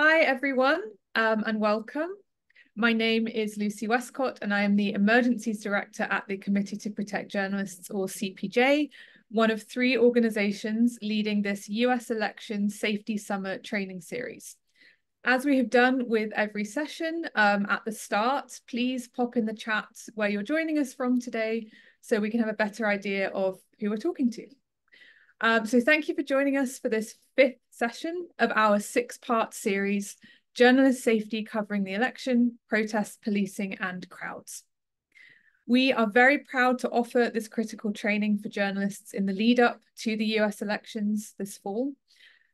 Hi, everyone, and welcome. My name is Lucy Westcott, and I am the Emergencies Director at the Committee to Protect Journalists, or CPJ, one of three organizations leading this US Election Safety Summer training series. As we have done with every session at the start, please pop in the chat where you're joining us from today so we can have a better idea of who we're talking to. So thank you for joining us for this fifth session of our six-part series, Journalist Safety Covering the Election, Protests, Policing and Crowds. We are very proud to offer this critical training for journalists in the lead up to the US elections this fall.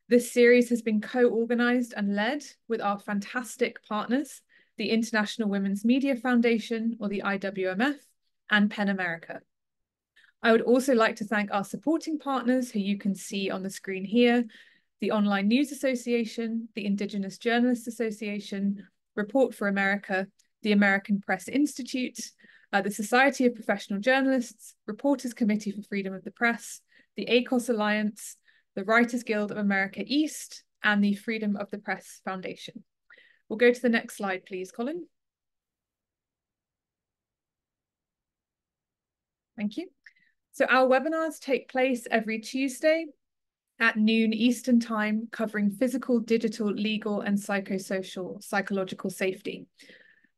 This series has been co-organized and led with our fantastic partners, the International Women's Media Foundation, or the IWMF, and PEN America. I would also like to thank our supporting partners who you can see on the screen here, the Online News Association, the Indigenous Journalists Association, Report for America, the American Press Institute, the Society of Professional Journalists, Reporters Committee for Freedom of the Press, the ACOS Alliance, the Writers Guild of America East, and the Freedom of the Press Foundation. We'll go to the next slide, please, Colin. Thank you. So our webinars take place every Tuesday at noon Eastern Time, covering physical, digital, legal, and psychological safety.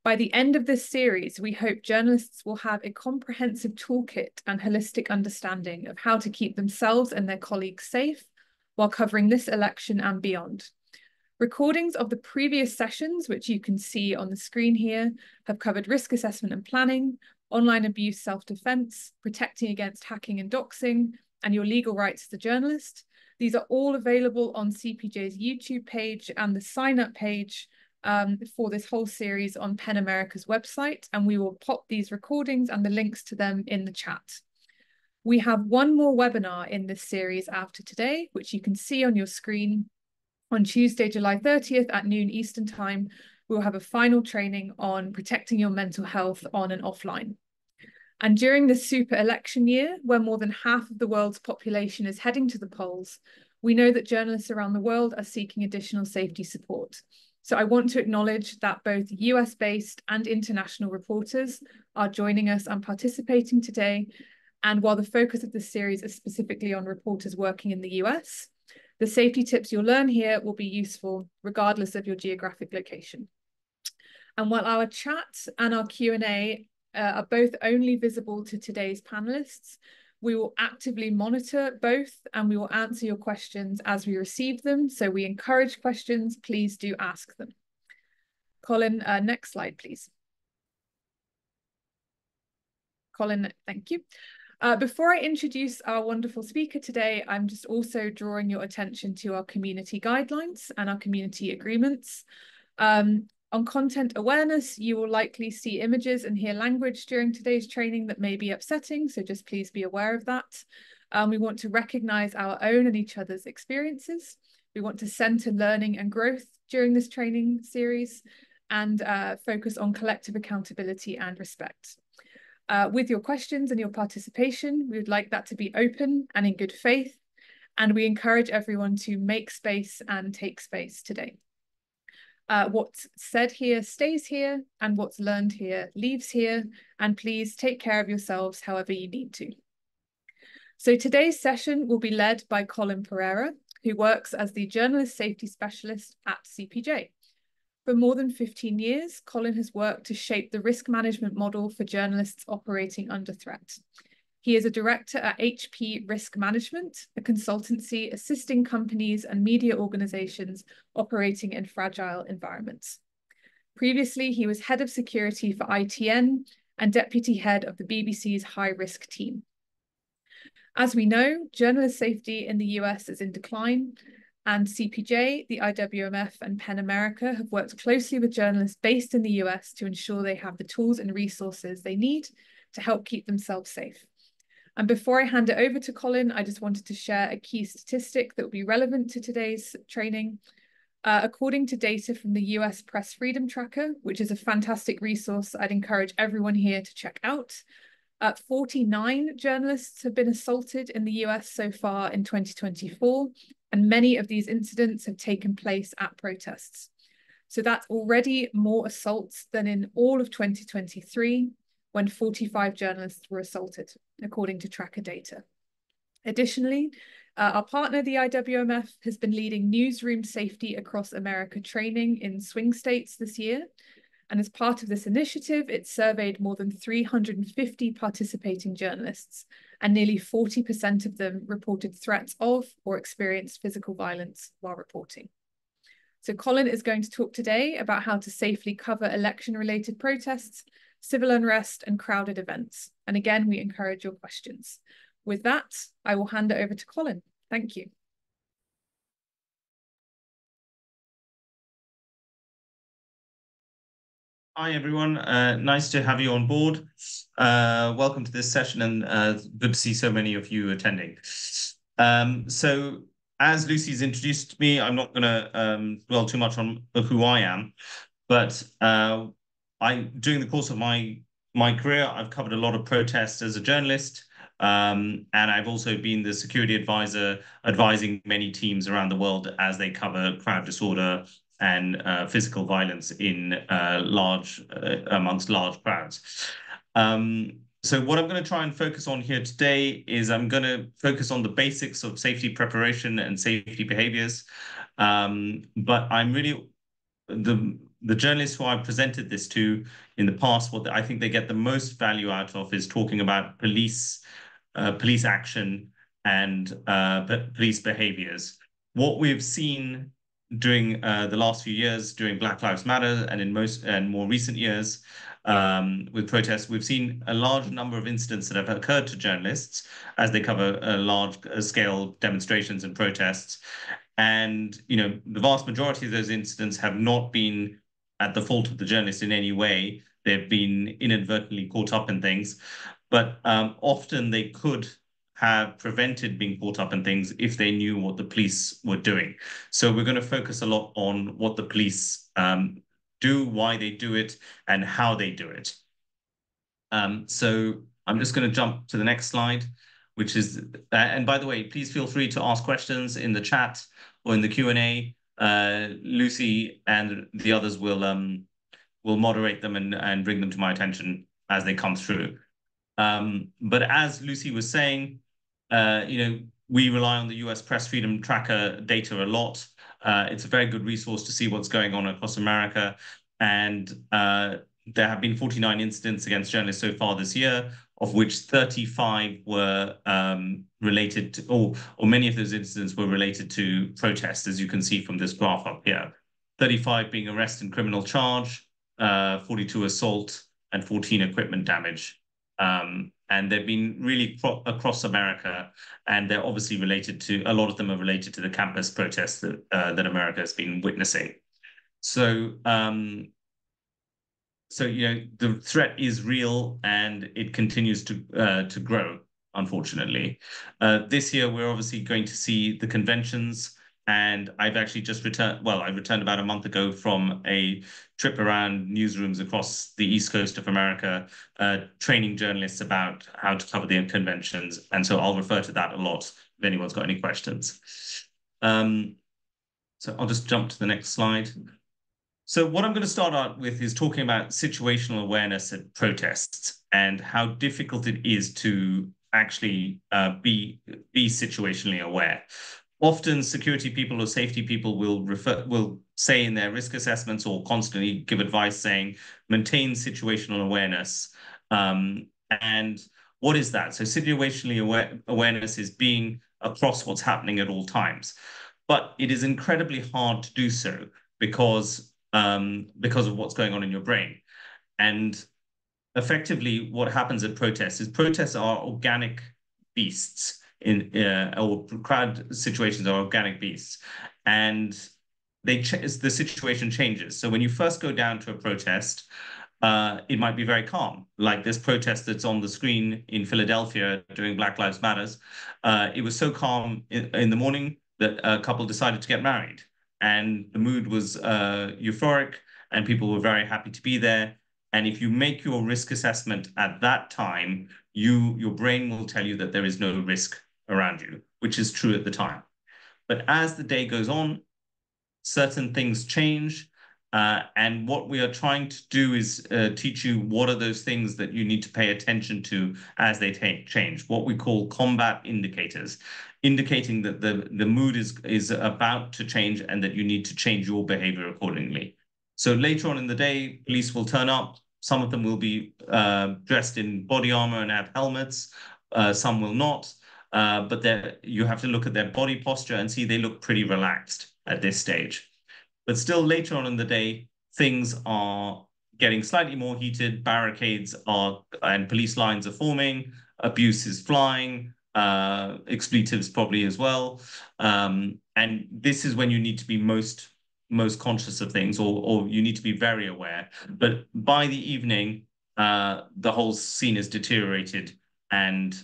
By the end of this series, we hope journalists will have a comprehensive toolkit and holistic understanding of how to keep themselves and their colleagues safe while covering this election and beyond. Recordings of the previous sessions, which you can see on the screen here, have covered risk assessment and planning, online abuse self-defense, protecting against hacking and doxing, and your legal rights as a journalist. These are all available on CPJ's YouTube page and the sign-up page for this whole series on PEN America's website, and we will pop these recordings and the links to them in the chat. We have one more webinar in this series after today, which you can see on your screen. On Tuesday, July 30th at noon Eastern Time, we'll have a final training on protecting your mental health on and offline. And during this super election year, where more than half of the world's population is heading to the polls, we know that journalists around the world are seeking additional safety support. So I want to acknowledge that both US-based and international reporters are joining us and participating today. And while the focus of this series is specifically on reporters working in the US, the safety tips you'll learn here will be useful regardless of your geographic location. And while our chat and our Q&A are both only visible to today's panelists, we will actively monitor both and we will answer your questions as we receive them. So we encourage questions, please do ask them. Colin, next slide, please. Colin, thank you. Before I introduce our wonderful speaker today, I'm just also drawing your attention to our community guidelines and our community agreements. On content awareness, you will likely see images and hear language during today's training that may be upsetting, so just please be aware of that. We want to recognize our own and each other's experiences. We want to center learning and growth during this training series and focus on collective accountability and respect. With your questions and your participation, we would like that to be open and in good faith, and we encourage everyone to make space and take space today. What's said here stays here, and what's learned here leaves here, and please take care of yourselves however you need to. So today's session will be led by Colin Pereira, who works as the Journalist Safety Specialist at CPJ. For more than 15 years, Colin has worked to shape the risk management model for journalists operating under threat. He is a director at HP Risk Management, a consultancy assisting companies and media organizations operating in fragile environments. Previously, he was head of security for ITN and deputy head of the BBC's high-risk team. As we know, journalist safety in the US is in decline, and CPJ, the IWMF, and PEN America have worked closely with journalists based in the US to ensure they have the tools and resources they need to help keep themselves safe. And before I hand it over to Colin, I just wanted to share a key statistic that will be relevant to today's training. According to data from the US Press Freedom Tracker, which is a fantastic resource I'd encourage everyone here to check out, 49 journalists have been assaulted in the US so far in 2024, and many of these incidents have taken place at protests. So that's already more assaults than in all of 2023, when 45 journalists were assaulted, according to tracker data. Additionally, our partner, the IWMF, has been leading newsroom safety across America training in swing states this year. And as part of this initiative, it surveyed more than 350 participating journalists, and nearly 40% of them reported threats of or experienced physical violence while reporting. So Colin is going to talk today about how to safely cover election-related protests, civil unrest, and crowded events. And again, we encourage your questions. With that, I will hand it over to Colin. Thank you. Hi, everyone. Nice to have you on board. Welcome to this session, and good to see so many of you attending. So as Lucy's introduced me, I'm not going to dwell too much on who I am, but during the course of my career, I've covered a lot of protests as a journalist, and I've also been the security advisor advising many teams around the world as they cover crowd disorder and physical violence in amongst large crowds. So what I'm going to try and focus on here today is I'm going to focus on the basics of safety preparation and safety behaviors. But I'm really the journalists who I've presented this to in the past, what I think they get the most value out of is talking about police action and police behaviors. What we've seen during the last few years, during Black Lives Matter, and in more recent years with protests, we've seen a large number of incidents that have occurred to journalists as they cover large-scale demonstrations and protests. And the vast majority of those incidents have not been at the fault of the journalist in any way. They've been inadvertently caught up in things, but often they could have prevented being caught up in things if they knew what the police were doing. So we're going to focus a lot on what the police do, why they do it, and how they do it. So I'm just going to jump to the next slide, which is, and by the way, please feel free to ask questions in the chat or in the Q&A. Lucy and the others will moderate them and bring them to my attention as they come through. But as Lucy was saying, we rely on the US Press Freedom Tracker data a lot. It's a very good resource to see what's going on across America. And there have been 49 incidents against journalists so far this year, of which 35 were related to, or many of those incidents were related to protests, as you can see from this graph up here. 35 being arrest and criminal charge, 42 assault, and 14 equipment damage. And they've been really across America, and they're obviously related to, a lot of them are related to the campus protests that America has been witnessing. So, the threat is real, and it continues to grow, unfortunately. This year, we're obviously going to see the conventions, and I've actually just returned, I returned about a month ago from a trip around newsrooms across the East Coast of America, training journalists about how to cover the conventions. And so I'll refer to that a lot if anyone's got any questions. So I'll just jump to the next slide. So what I'm going to start out with is talking about situational awareness at protests and how difficult it is to actually be situationally aware. Often security people or safety people will say in their risk assessments or constantly give advice saying, maintain situational awareness. And what is that? So situationally awareness is being across what's happening at all times. But it is incredibly hard to do so because of what's going on in your brain. And effectively, what happens at protests is protests are organic beasts or crowd situations are organic beasts, and the situation changes. So when you first go down to a protest, it might be very calm, like this protest that's on the screen in Philadelphia during Black Lives Matters. It was so calm in the morning that a couple decided to get married, and the mood was euphoric, and people were very happy to be there. And if you make your risk assessment at that time, your brain will tell you that there is no risk around you, which is true at the time. But as the day goes on, certain things change, And what we are trying to do is teach you what are those things that you need to pay attention to as they change, what we call combat indicators, indicating that the mood is about to change and that you need to change your behavior accordingly. So later on in the day, police will turn up. Some of them will be dressed in body armor and have helmets. Some will not. But you have to look at their body posture and see they look pretty relaxed at this stage. But still later on in the day, things are getting slightly more heated. Barricades are and police lines are forming. Abuse is flying. Expletives probably as well. And this is when you need to be most conscious of things, or you need to be very aware. But by the evening, the whole scene is deteriorated and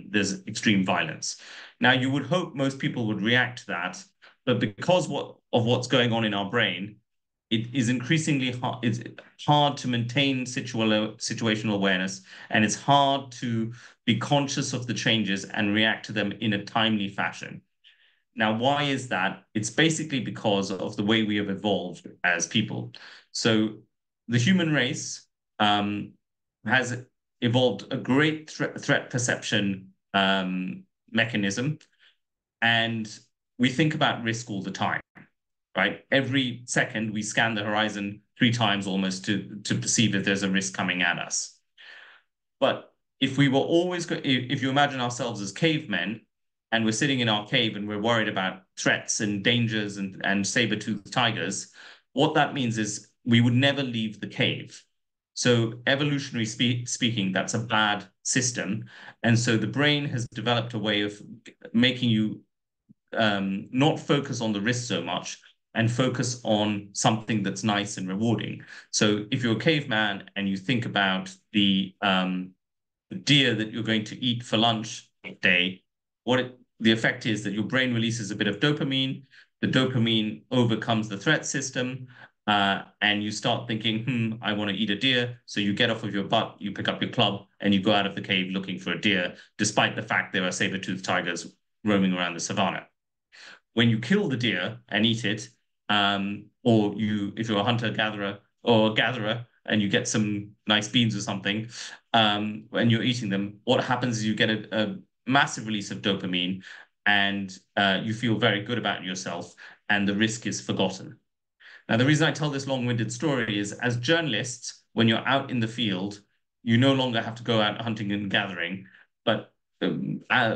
there's extreme violence. Now, you would hope most people would react to that, but because of what's going on in our brain, it is increasingly hard. It's hard to maintain situational awareness, and it's hard to be conscious of the changes and react to them in a timely fashion. Now, why is that? It's basically because of the way we have evolved as people. So the human race has evolved a great threat perception mechanism, and we think about risk all the time, right? Every second we scan the horizon 3 times almost to perceive if there's a risk coming at us. But if we were always, if you imagine ourselves as cavemen, and we're sitting in our cave and we're worried about threats and dangers and saber-toothed tigers, what that means is we would never leave the cave. So evolutionary speaking, that's a bad system. And so the brain has developed a way of making you not focus on the risk so much and focus on something that's nice and rewarding. So if you're a caveman and you think about the deer that you're going to eat for lunch day, the effect is that your brain releases a bit of dopamine. The dopamine overcomes the threat system, and you start thinking, I want to eat a deer. So you get off of your butt, you pick up your club, and you go out of the cave looking for a deer, despite the fact there are saber-toothed tigers roaming around the savannah. When you kill the deer and eat it, or if you're a hunter-gatherer or a gatherer and you get some nice beans or something, when you're eating them, what happens is you get a massive release of dopamine and you feel very good about yourself and the risk is forgotten. Now, the reason I tell this long-winded story is as journalists, when you're out in the field, you no longer have to go out hunting and gathering, but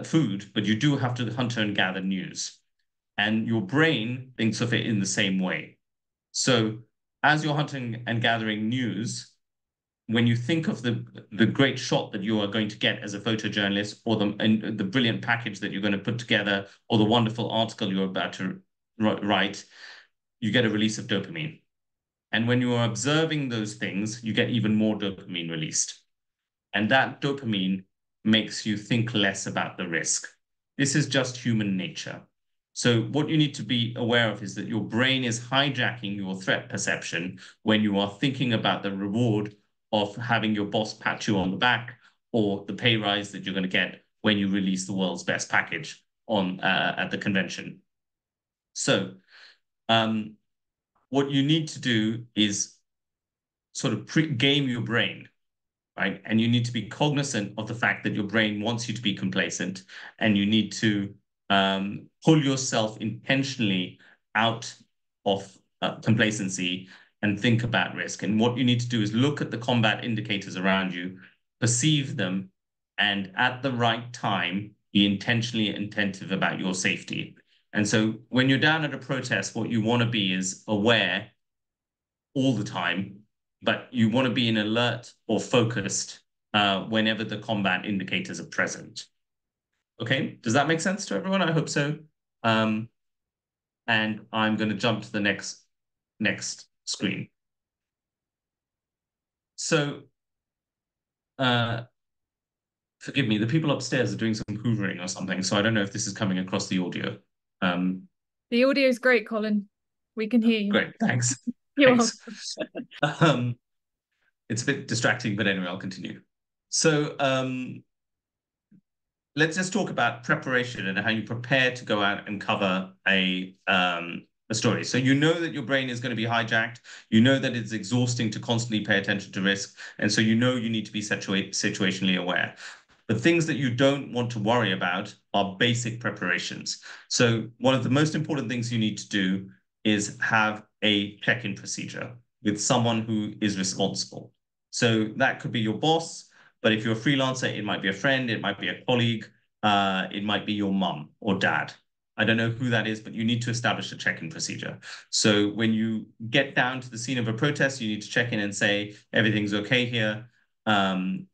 food, but you do have to hunt and gather news. And your brain thinks of it in the same way. So as you're hunting and gathering news, when you think of the great shot that you are going to get as a photojournalist, or the brilliant package that you're going to put together, or the wonderful article you're about to write, you get a release of dopamine. And when you are observing those things, you get even more dopamine released. And that dopamine makes you think less about the risk. This is just human nature. So what you need to be aware of is that your brain is hijacking your threat perception when you are thinking about the reward of having your boss pat you on the back or the pay rise that you're going to get when you release the world's best package at the convention. So what you need to do is sort of game your brain, right? And you need to be cognizant of the fact that your brain wants you to be complacent, and you need to pull yourself intentionally out of complacency and think about risk. And what you need to do is look at the combat indicators around you, perceive them, and at the right time, be intentionally attentive about your safety. And so when you're down at a protest, what you want to be is aware all the time, but you want to be in alert or focused whenever the combat indicators are present. Okay, does that make sense to everyone? I hope so. And I'm going to jump to the next screen. So, forgive me, the people upstairs are doing some hoovering or something, so I don't know if this is coming across the audio. The audio is great, Colin. We can hear you. Great, thanks. Thanks. It's a bit distracting, but anyway, I'll continue. So let's just talk about preparation and how you prepare to go out and cover a a story. So you know that your brain is going to be hijacked. You know that it's exhausting to constantly pay attention to risk. And so you know you need to be situationally aware. The things that you don't want to worry about are basic preparations. So one of the most important things you need to do is have a check-in procedure with someone who is responsible. So that could be your boss, but if you're a freelancer, it might be a friend, it might be a colleague, it might be your mum or dad. I don't know who that is, but you need to establish a check-in procedure. So when you get down to the scene of a protest, you need to check in and say, everything's okay here. And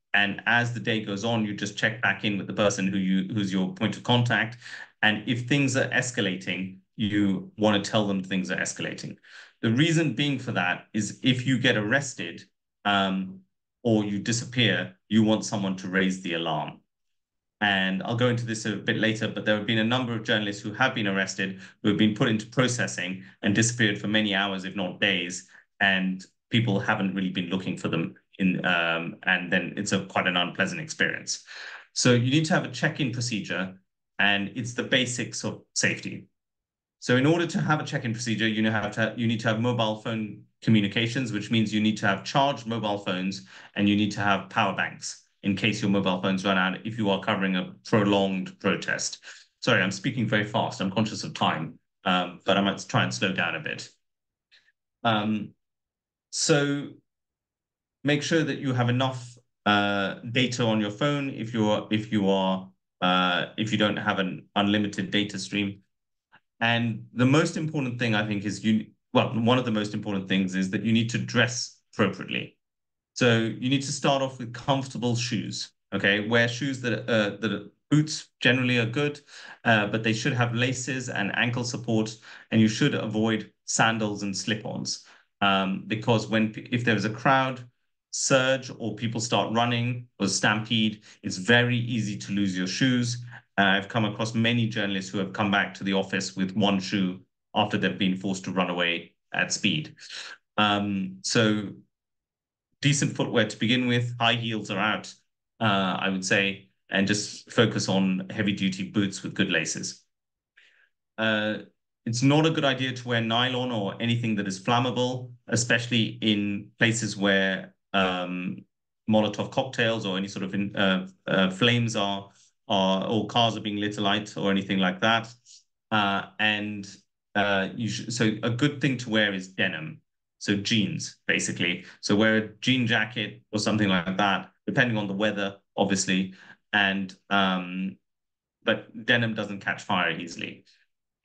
as the day goes on, you just check back in with the person who's your point of contact. And if things are escalating, you want to tell them things are escalating. The reason being for that is if you get arrested or you disappear, you want someone to raise the alarm. And I'll go into this a bit later, but there have been a number of journalists who have been arrested, who have been put into processing and disappeared for many hours, if not days, and people haven't really been looking for them and then it's quite an unpleasant experience. So you need to have a check-in procedure, and it's the basics of safety. So in order to have a check-in procedure, you need to have mobile phone communications, which means you need to have charged mobile phones and you need to have power banks in case your mobile phones run out if you are covering a prolonged protest. Sorry, I'm speaking very fast. I'm conscious of time, but I might try and slow down a bit. So make sure that you have enough data on your phone if you don't have an unlimited data stream. And the most important thing, I think, is one of the most important things is that you need to dress appropriately. So you need to start off with comfortable shoes. Okay, wear shoes that boots generally are good, but they should have laces and ankle support, and you should avoid sandals and slip-ons because if there's a crowd surge or people start running or stampede, it's very easy to lose your shoes. I've come across many journalists who have come back to the office with one shoe after they've been forced to run away at speed. So decent footwear to begin with, high heels are out, I would say, and just focus on heavy-duty boots with good laces. It's not a good idea to wear nylon or anything that is flammable, especially in places where Molotov cocktails or any sort of flames are or cars are being lit alight or anything like that. So a good thing to wear is denim. So jeans, basically. So wear a jean jacket or something like that, depending on the weather, obviously. And but denim doesn't catch fire easily.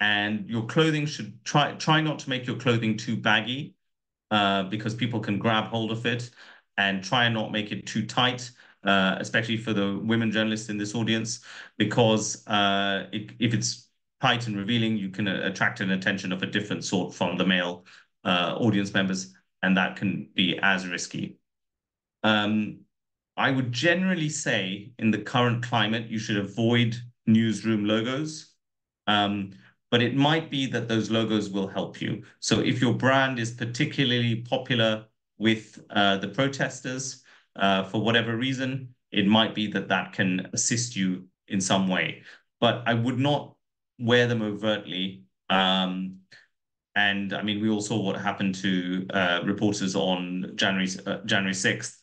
And your clothing should try not to make your clothing too baggy because people can grab hold of it, and try and not make it too tight, especially for the women journalists in this audience, because if it's tight and revealing, you can attract an attention of a different sort from the male audience members, and that can be as risky. I would generally say in the current climate, you should avoid newsroom logos. But it might be that those logos will help you. So if your brand is particularly popular with the protesters for whatever reason, it might be that that can assist you in some way. But I would not wear them overtly. And I mean, we all saw what happened to reporters on January 6th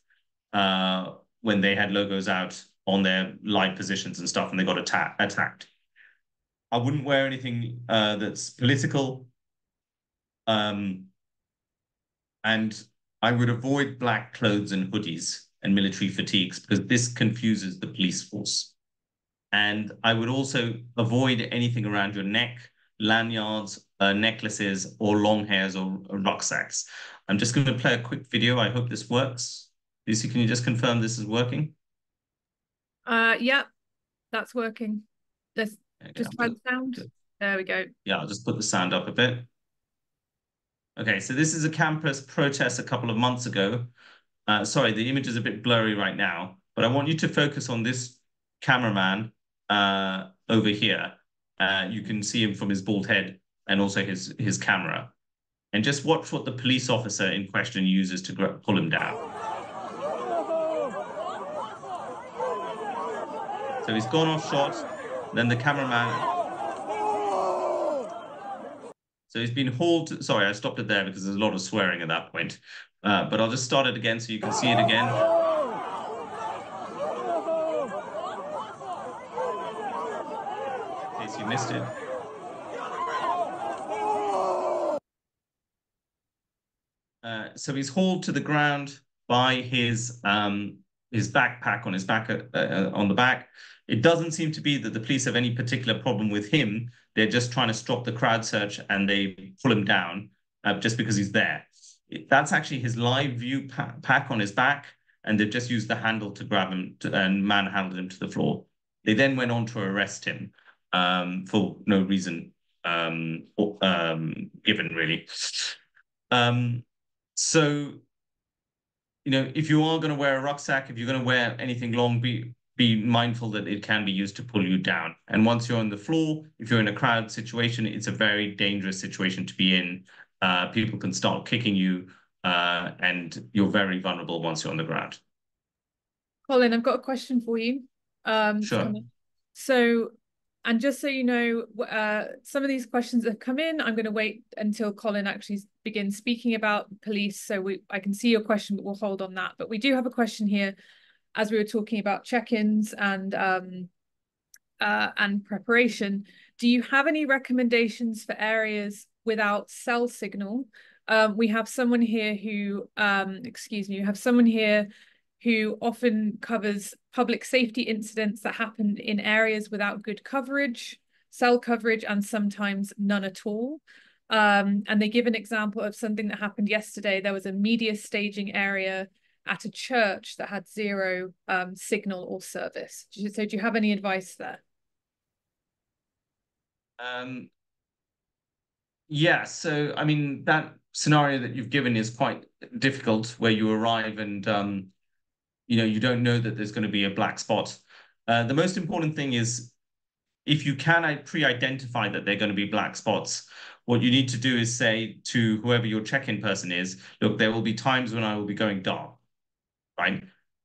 when they had logos out on their live positions and stuff, and they got attacked. I wouldn't wear anything that's political. And I would avoid black clothes and hoodies and military fatigues because this confuses the police force. And I would also avoid anything around your neck, lanyards, necklaces, or long hairs or rucksacks. I'm just going to play a quick video. I hope this works. Lucy, can you just confirm this is working? Yeah, that's working. Let's just try the sound. There we go. Yeah, I'll just put the sound up a bit. Okay, so this is a campus protest a couple of months ago. Sorry, the image is a bit blurry right now, but I want you to focus on this cameraman over here. You can see him from his bald head and also his camera. And just watch what the police officer in question uses to pull him down. So he's gone off shot, then the cameraman. So he's been hauled. Sorry, I stopped it there because there's a lot of swearing at that point. But I'll just start it again so you can see it again. In case you missed it. So he's hauled to the ground by his backpack on his back on the back. It doesn't seem to be that the police have any particular problem with him. They're just trying to stop the crowd search and they pull him down just because he's there. That's actually his live view pack on his back, and they've just used the handle to grab him and manhandled him to the floor. They then went on to arrest him for no reason given, really. So, if you are going to wear a rucksack, if you're going to wear anything long, be mindful that it can be used to pull you down. And once you're on the floor, if you're in a crowd situation, it's a very dangerous situation to be in. People can start kicking you, and you're very vulnerable once you're on the ground. Colin, I've got a question for you. Sure. So, and just so you know, some of these questions have come in. I'm going to wait until Colin actually begins speaking about police, so I can see your question, but we'll hold on that. But we do have a question here, as we were talking about check-ins and preparation. Do you have any recommendations for areas without cell signal? We have someone here who, who often covers public safety incidents that happen in areas without good coverage, cell coverage, and sometimes none at all. And they give an example of something that happened yesterday. There was a media staging area at a church that had zero signal or service. So do you have any advice there? Yeah, so I mean, that scenario that you've given is quite difficult, where you arrive and you don't know that there's going to be a black spot. The most important thing is, if you can pre-identify that they're going to be black spots, what you need to do is say to whoever your check-in person is, look, there will be times when I will be going dark, right?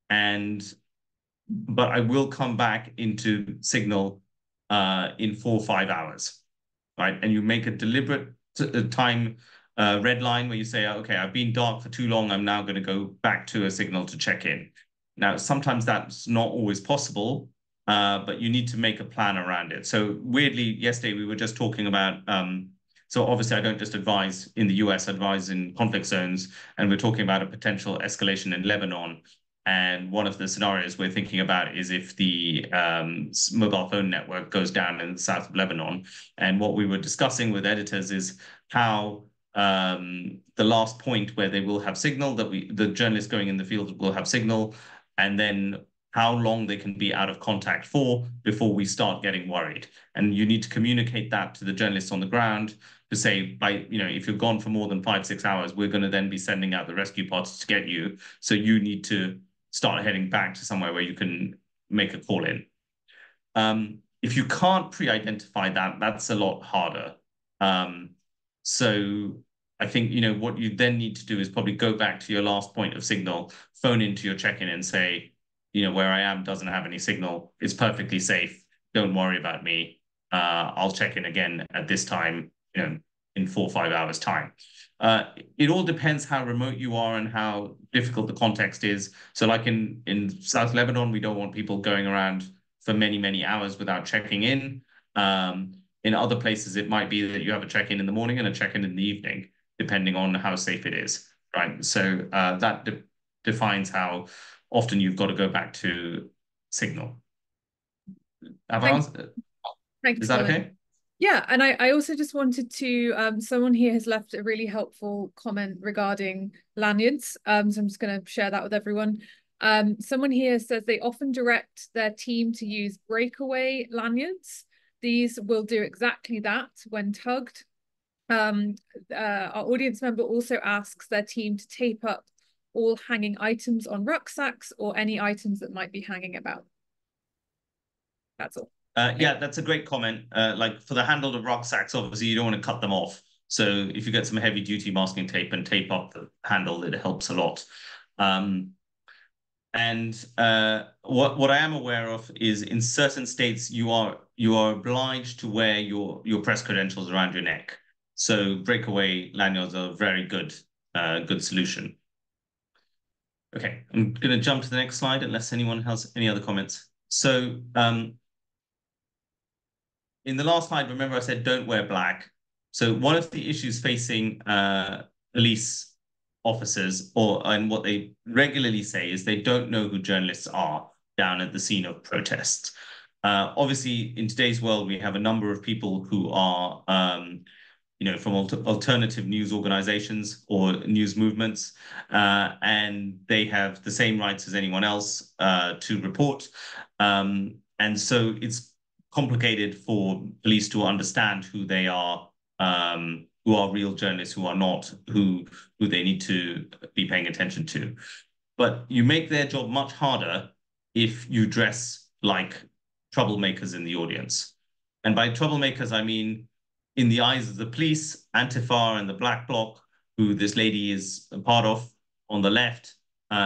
But I will come back into signal in 4 or 5 hours, right? And you make a deliberate time red line where you say, okay, I've been dark for too long. I'm now going to go back to a signal to check in. Now, sometimes that's not always possible, but you need to make a plan around it. So weirdly, yesterday we were just talking about, so obviously I don't just advise in the US, I advise in conflict zones, and we're talking about a potential escalation in Lebanon. And one of the scenarios we're thinking about is if the mobile phone network goes down in the south of Lebanon. And what we were discussing with editors is how the last point where they will have signal, that the journalists going in the field will have signal, and then how long they can be out of contact for before we start getting worried. And you need to communicate that to the journalists on the ground to say, if you're gone for more than 5, 6 hours, we're going to then be sending out the rescue parties to get you. So you need to start heading back to somewhere where you can make a call in. If you can't pre-identify that, that's a lot harder. So I think, what you then need to do is probably go back to your last point of signal, phone into your check-in and say, where I am doesn't have any signal. It's perfectly safe. Don't worry about me. I'll check in again at this time, in 4 or 5 hours time. It all depends how remote you are and how difficult the context is. So like in South Lebanon, we don't want people going around for many, many hours without checking in. In other places, it might be that you have a check-in in the morning and a check-in in the evening, depending on how safe it is, right? So that defines how often you've got to go back to signal. Have I answered? Thanks, Is that Colin. okay? Yeah, and I also just wanted to, someone here has left a really helpful comment regarding lanyards. So I'm just going to share that with everyone. Someone here says they often direct their team to use breakaway lanyards. These will do exactly that when tugged. Our audience member also asks their team to tape up all hanging items on rucksacks or any items that might be hanging about. That's all. Yeah, that's a great comment. Like for the handle of rucksacks, obviously you don't want to cut them off. So if you get some heavy duty masking tape and tape up the handle, it helps a lot. What I am aware of is in certain states you are obliged to wear your press credentials around your neck. So breakaway lanyards are a very good solution. Okay, I'm going to jump to the next slide unless anyone has any other comments. So in the last slide, remember I said don't wear black. So one of the issues facing police officers, and what they regularly say, is they don't know who journalists are down at the scene of protests. Obviously, in today's world, we have a number of people who are from alternative news organizations or news movements, and they have the same rights as anyone else to report. And so it's complicated for police to understand who they are, who are real journalists, who are not, who they need to be paying attention to. But you make their job much harder if you dress like troublemakers in the audience. And by troublemakers, I mean, in the eyes of the police, Antifa and the Black Bloc, who this lady is a part of on the left,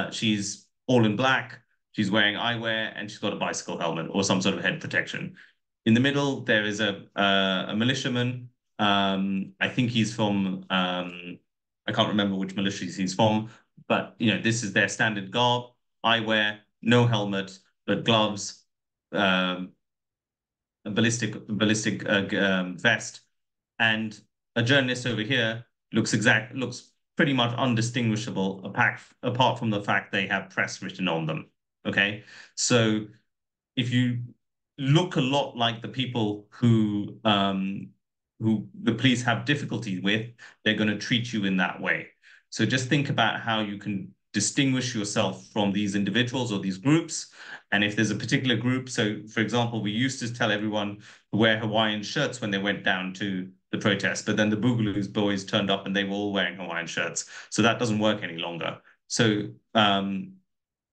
she's all in black, she's wearing eyewear, and she's got a bicycle helmet or some sort of head protection. In the middle, there is a militiaman. I think he's from, I can't remember which militias he's from, but this is their standard garb: eyewear, no helmet, but gloves, a ballistic vest, and a journalist over here looks pretty much undistinguishable apart from the fact they have press written on them. Okay, so if you look a lot like the people who the police have difficulty with, they're going to treat you in that way. So just think about how you can distinguish yourself from these individuals or these groups. And if there's a particular group, so for example, we used to tell everyone to wear Hawaiian shirts when they went down to the protest, but then the Boogaloo's boys turned up and they were all wearing Hawaiian shirts. So that doesn't work any longer. So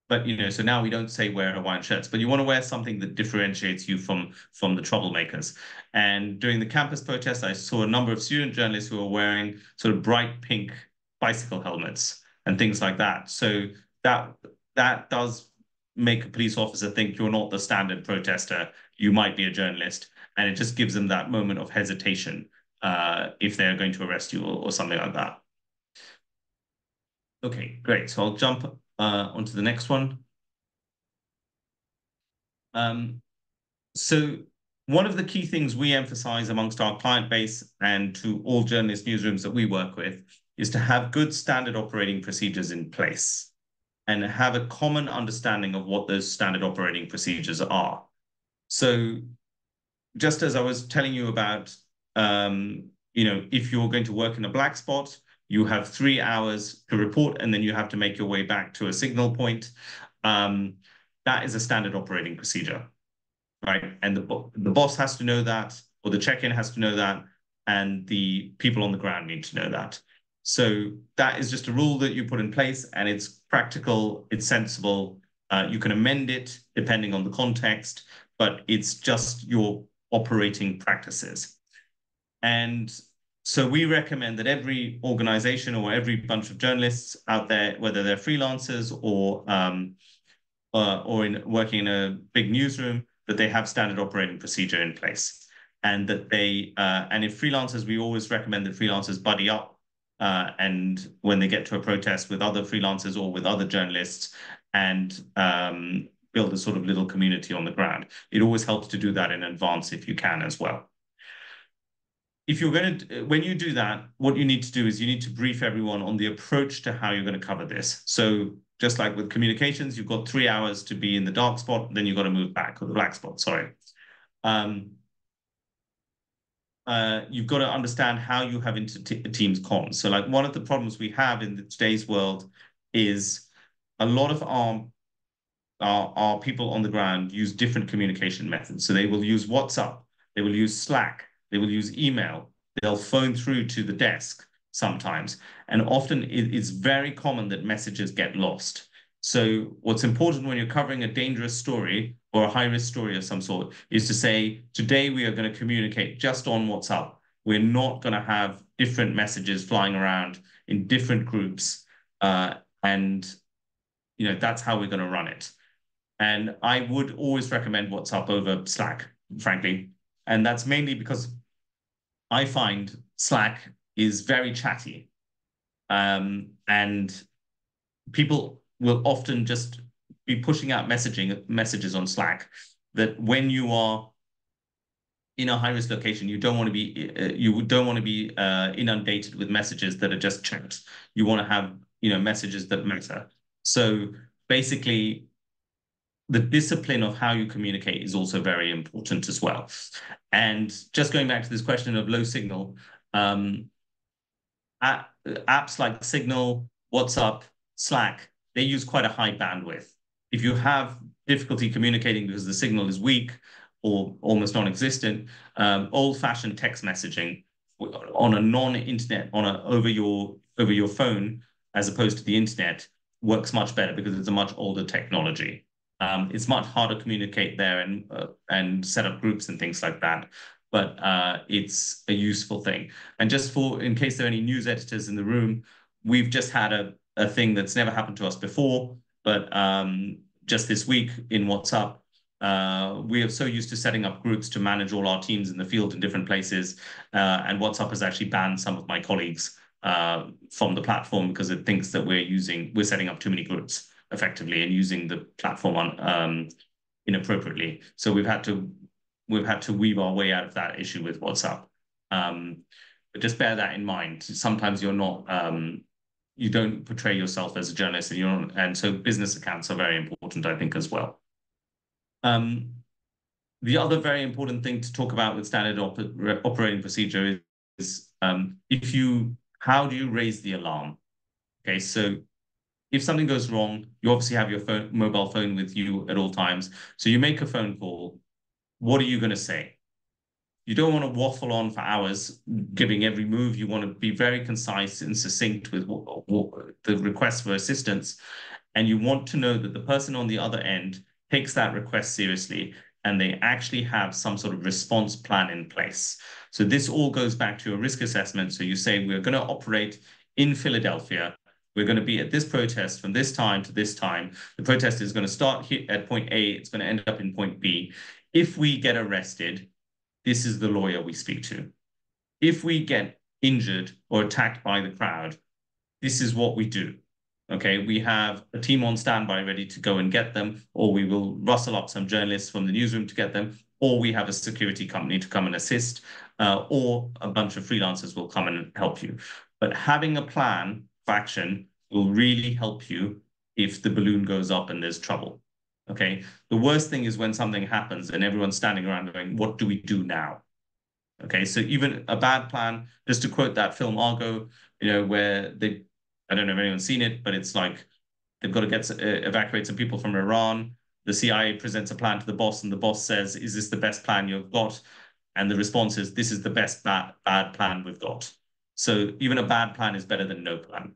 but so now we don't say wear Hawaiian shirts, but you want to wear something that differentiates you from the troublemakers. And during the campus protest, I saw a number of student journalists who were wearing sort of bright pink bicycle helmets and things like that. So that does make a police officer think you're not the standard protester. You might be a journalist, and it just gives them that moment of hesitation if they're going to arrest you or something like that. Okay, great. So I'll jump onto the next one. So one of the key things we emphasize amongst our client base and to all journalist newsrooms that we work with is to have good standard operating procedures in place and have a common understanding of what those standard operating procedures are. So just as I was telling you about, if you're going to work in a black spot, you have 3 hours to report, and then you have to make your way back to a signal point. That is a standard operating procedure, right? And the boss has to know that, or the check-in has to know that, and the people on the ground need to know that. So that is just a rule that you put in place, and it's practical, it's sensible. You can amend it depending on the context, but it's just your operating practices. And so we recommend that every organization or every bunch of journalists out there, whether they're freelancers or working in a big newsroom, that they have standard operating procedure in place. And that and if freelancers, we always recommend that freelancers buddy up and when they get to a protest with other freelancers or with other journalists and build a sort of little community on the ground. It always helps to do that in advance if you can as well. If you're going to, when you do that, what you need to do is you need to brief everyone on the approach to how you're going to cover this. So just like with communications, you've got 3 hours to be in the dark spot, then you've got to move back, or the black spot, sorry. You've got to understand how you have teams comms. So like one of the problems we have in today's world is a lot of our people on the ground use different communication methods. So they will use WhatsApp, they will use Slack, they will use email, they'll phone through to the desk sometimes. And often it's very common that messages get lost. So what's important when you're covering a dangerous story or a high-risk story of some sort is to say, today we are going to communicate just on WhatsApp. We're not going to have different messages flying around in different groups. And that's how we're going to run it. And I would always recommend WhatsApp over Slack, frankly. And that's mainly because I find Slack is very chatty. And people will often just be pushing out messages on Slack that when you are in a high-risk location, you don't want to be inundated with messages that are just chats. You want to have messages that matter. So basically, the discipline of how you communicate is also very important as well. And just going back to this question of low signal, apps like Signal, WhatsApp, Slack, they use quite a high bandwidth. If you have difficulty communicating because the signal is weak or almost non-existent, old-fashioned text messaging on a non-internet, over your phone, as opposed to the internet, works much better because it's a much older technology. It's much harder to communicate there and set up groups and things like that. But it's a useful thing. And just in case there are any news editors in the room, we've just had a thing that's never happened to us before, but just this week in WhatsApp, we are so used to setting up groups to manage all our teams in the field in different places. And WhatsApp has actually banned some of my colleagues from the platform because it thinks that we're setting up too many groups effectively and using the platform inappropriately. So we've had to weave our way out of that issue with WhatsApp. But just bear that in mind. Sometimes you're not, you don't portray yourself as a journalist, and so business accounts are very important, I think, as well. The other very important thing to talk about with standard operating procedure is how do you raise the alarm? Okay, so if something goes wrong, you obviously have your mobile phone with you at all times. So you make a phone call. What are you going to say? You don't want to waffle on for hours giving every move. You want to be very concise and succinct with the request for assistance. And you want to know that the person on the other end takes that request seriously and they actually have some sort of response plan in place. So this all goes back to a risk assessment. So you say, we're going to operate in Philadelphia. We're going to be at this protest from this time to this time. The protest is going to start here at point A. It's going to end up in point B. If we get arrested, this is the lawyer we speak to. If we get injured or attacked by the crowd, this is what we do. Okay, we have a team on standby ready to go and get them, or we will rustle up some journalists from the newsroom to get them, or we have a security company to come and assist, or a bunch of freelancers will come and help you. But having a plan of action will really help you if the balloon goes up and there's trouble. Okay, the worst thing is when something happens and everyone's standing around going, what do we do now? Okay, so even a bad plan, just to quote that film Argo, where I don't know if anyone's seen it, but it's like they've got to evacuate some people from Iran. The CIA presents a plan to the boss, and the boss says, is this the best plan you've got? And the response is, this is the best bad plan we've got. So even a bad plan is better than no plan.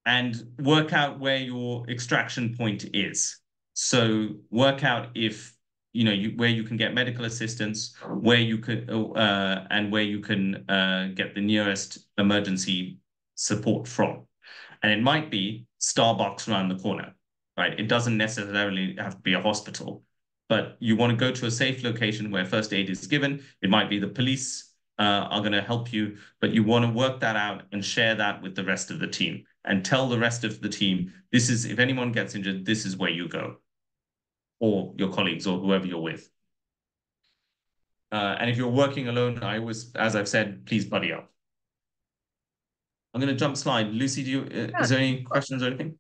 And work out where your extraction point is. So work out if where you can get medical assistance, where you could and where you can get the nearest emergency support from. And it might be Starbucks around the corner, right? It doesn't necessarily have to be a hospital, but you want to go to a safe location where first aid is given. It might be the police are going to help you, but you want to work that out and share that with the rest of the team and tell the rest of the team, if anyone gets injured, this is where you go, or your colleagues or whoever you're with. And if you're working alone, as I've said, please buddy up. I'm going to jump slide. Lucy, is there any questions or anything?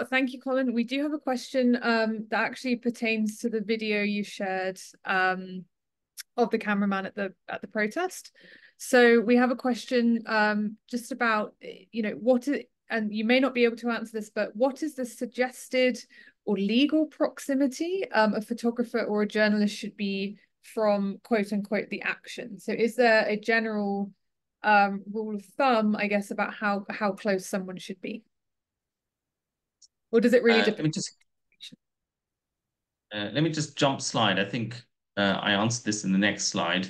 Thank you, Colin. We do have a question that actually pertains to the video you shared of the cameraman at the protest. So we have a question just about, and you may not be able to answer this, but what is the suggested or legal proximity a photographer or a journalist should be from, quote unquote, the action? So is there a general rule of thumb, I guess, about how close someone should be? Or does it really depend? Let me just jump slide. I think I answered this in the next slide.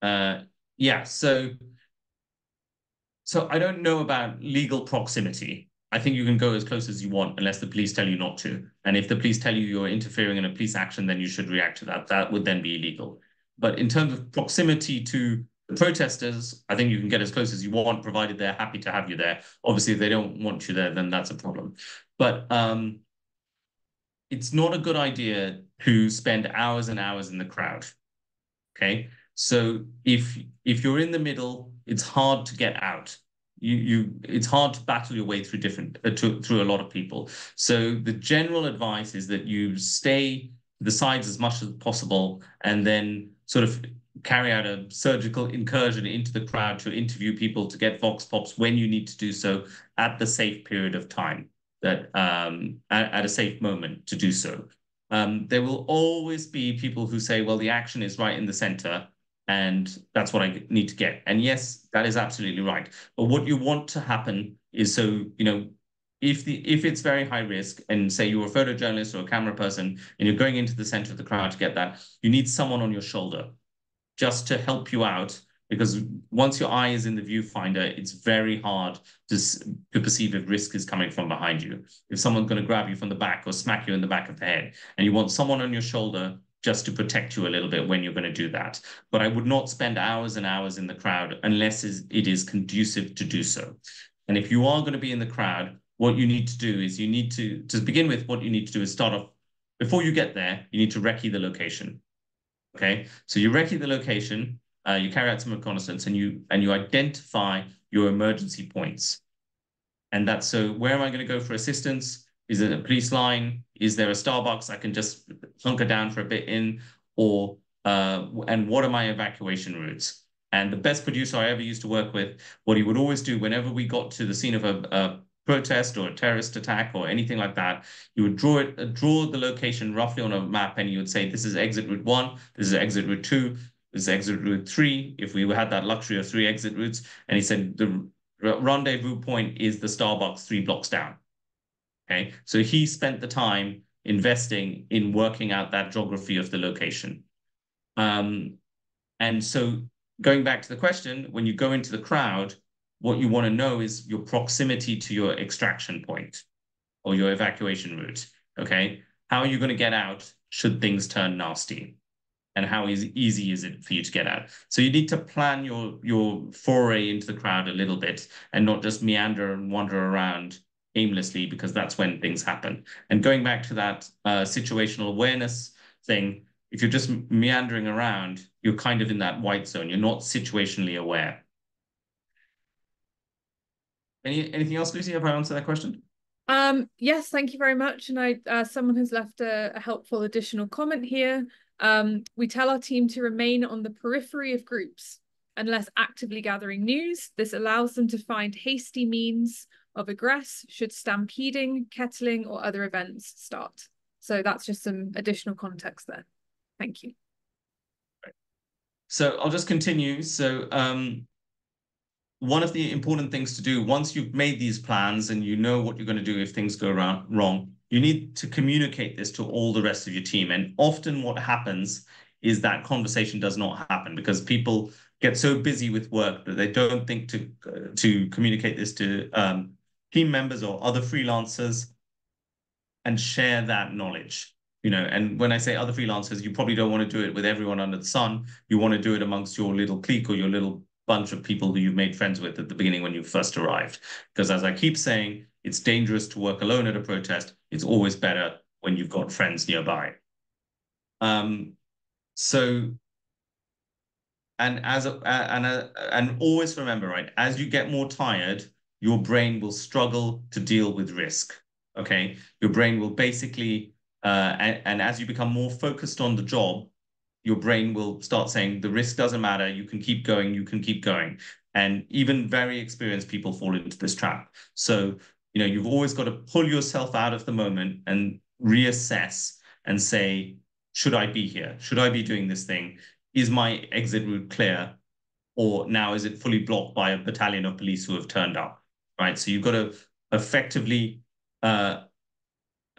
Yeah, so I don't know about legal proximity. I think you can go as close as you want unless the police tell you not to. And if the police tell you you're interfering in a police action, then you should react to that. That would then be illegal. But in terms of proximity to the protesters, I think you can get as close as you want, provided they're happy to have you there. Obviously, if they don't want you there, then that's a problem. But it's not a good idea to spend hours and hours in the crowd. Okay, so if you're in the middle, it's hard to get out. It's hard to battle your way through through a lot of people. So the general advice is that you stay to the sides as much as possible, and then sort of carry out a surgical incursion into the crowd to interview people, to get vox pops when you need to do so at the safe period of time, that at a safe moment to do so. There will always be people who say, well, the action is right in the center, and that's what I need to get. And yes, that is absolutely right. But what you want to happen is, so, if it's very high risk, and say you're a photojournalist or a camera person and you're going into the center of the crowd to get that, you need someone on your shoulder just to help you out, because once your eye is in the viewfinder, it's very hard to perceive if risk is coming from behind you. If someone's going to grab you from the back or smack you in the back of the head, and you want someone on your shoulder just to protect you a little bit when you're going to do that. But I would not spend hours and hours in the crowd unless it is conducive to do so. And if you are going to be in the crowd, what you need to do is you need to begin with, what you need to do is start off, before you get there, you need to recce the location. Okay, so you recce the location, you carry out some reconnaissance, and you identify your emergency points. And that's, so where am I going to go for assistance? Is it a police line? Is there a Starbucks I can just hunker down for a bit in? Or and what are my evacuation routes? And the best producer I ever used to work with, what he would always do whenever we got to the scene of a protest or a terrorist attack or anything like that, you would draw the location roughly on a map, and you would say, this is exit route 1, this is exit route 2, this is exit route 3, if we had that luxury of 3 exit routes. And he said the rendezvous point is the Starbucks 3 blocks down. Okay, so he spent the time investing in working out that geography of the location. And so going back to the question, when you go into the crowd, what you want to know is your proximity to your extraction point or your evacuation route. Okay, how are you going to get out should things turn nasty? And how easy is it for you to get out? So you need to plan your foray into the crowd a little bit, and not just meander and wander around aimlessly, because that's when things happen. And going back to that situational awareness thing, if you're just meandering around, you're kind of in that white zone. You're not situationally aware. Anything else, Lucy? Have I answered that question? Yes, thank you very much. And someone has left a helpful additional comment here. We tell our team to remain on the periphery of groups unless actively gathering news. This allows them to find hasty means of egress should stampeding, kettling, or other events start. So that's just some additional context there. Thank you. So I'll just continue. So one of the important things to do once you've made these plans and you know what you're going to do if things go wrong, you need to communicate this to all the rest of your team. And often what happens is that conversation does not happen because people get so busy with work that they don't think to communicate this to team members or other freelancers and share that knowledge. And when I say other freelancers, you probably don't want to do it with everyone under the sun. You want to do it amongst your little clique or your little bunch of people who you've made friends with at the beginning when you first arrived. Because as I keep saying, it's dangerous to work alone at a protest. It's always better when you've got friends nearby. So, and always remember, right, as you get more tired, your brain will struggle to deal with risk. Okay, your brain will basically, and as you become more focused on the job, your brain will start saying the risk doesn't matter. You can keep going. You can keep going. And even very experienced people fall into this trap. So, you've always got to pull yourself out of the moment and reassess and say, should I be here? Should I be doing this thing? Is my exit route clear? Or now is it fully blocked by a battalion of police who have turned up? Right. So you've got to effectively surveil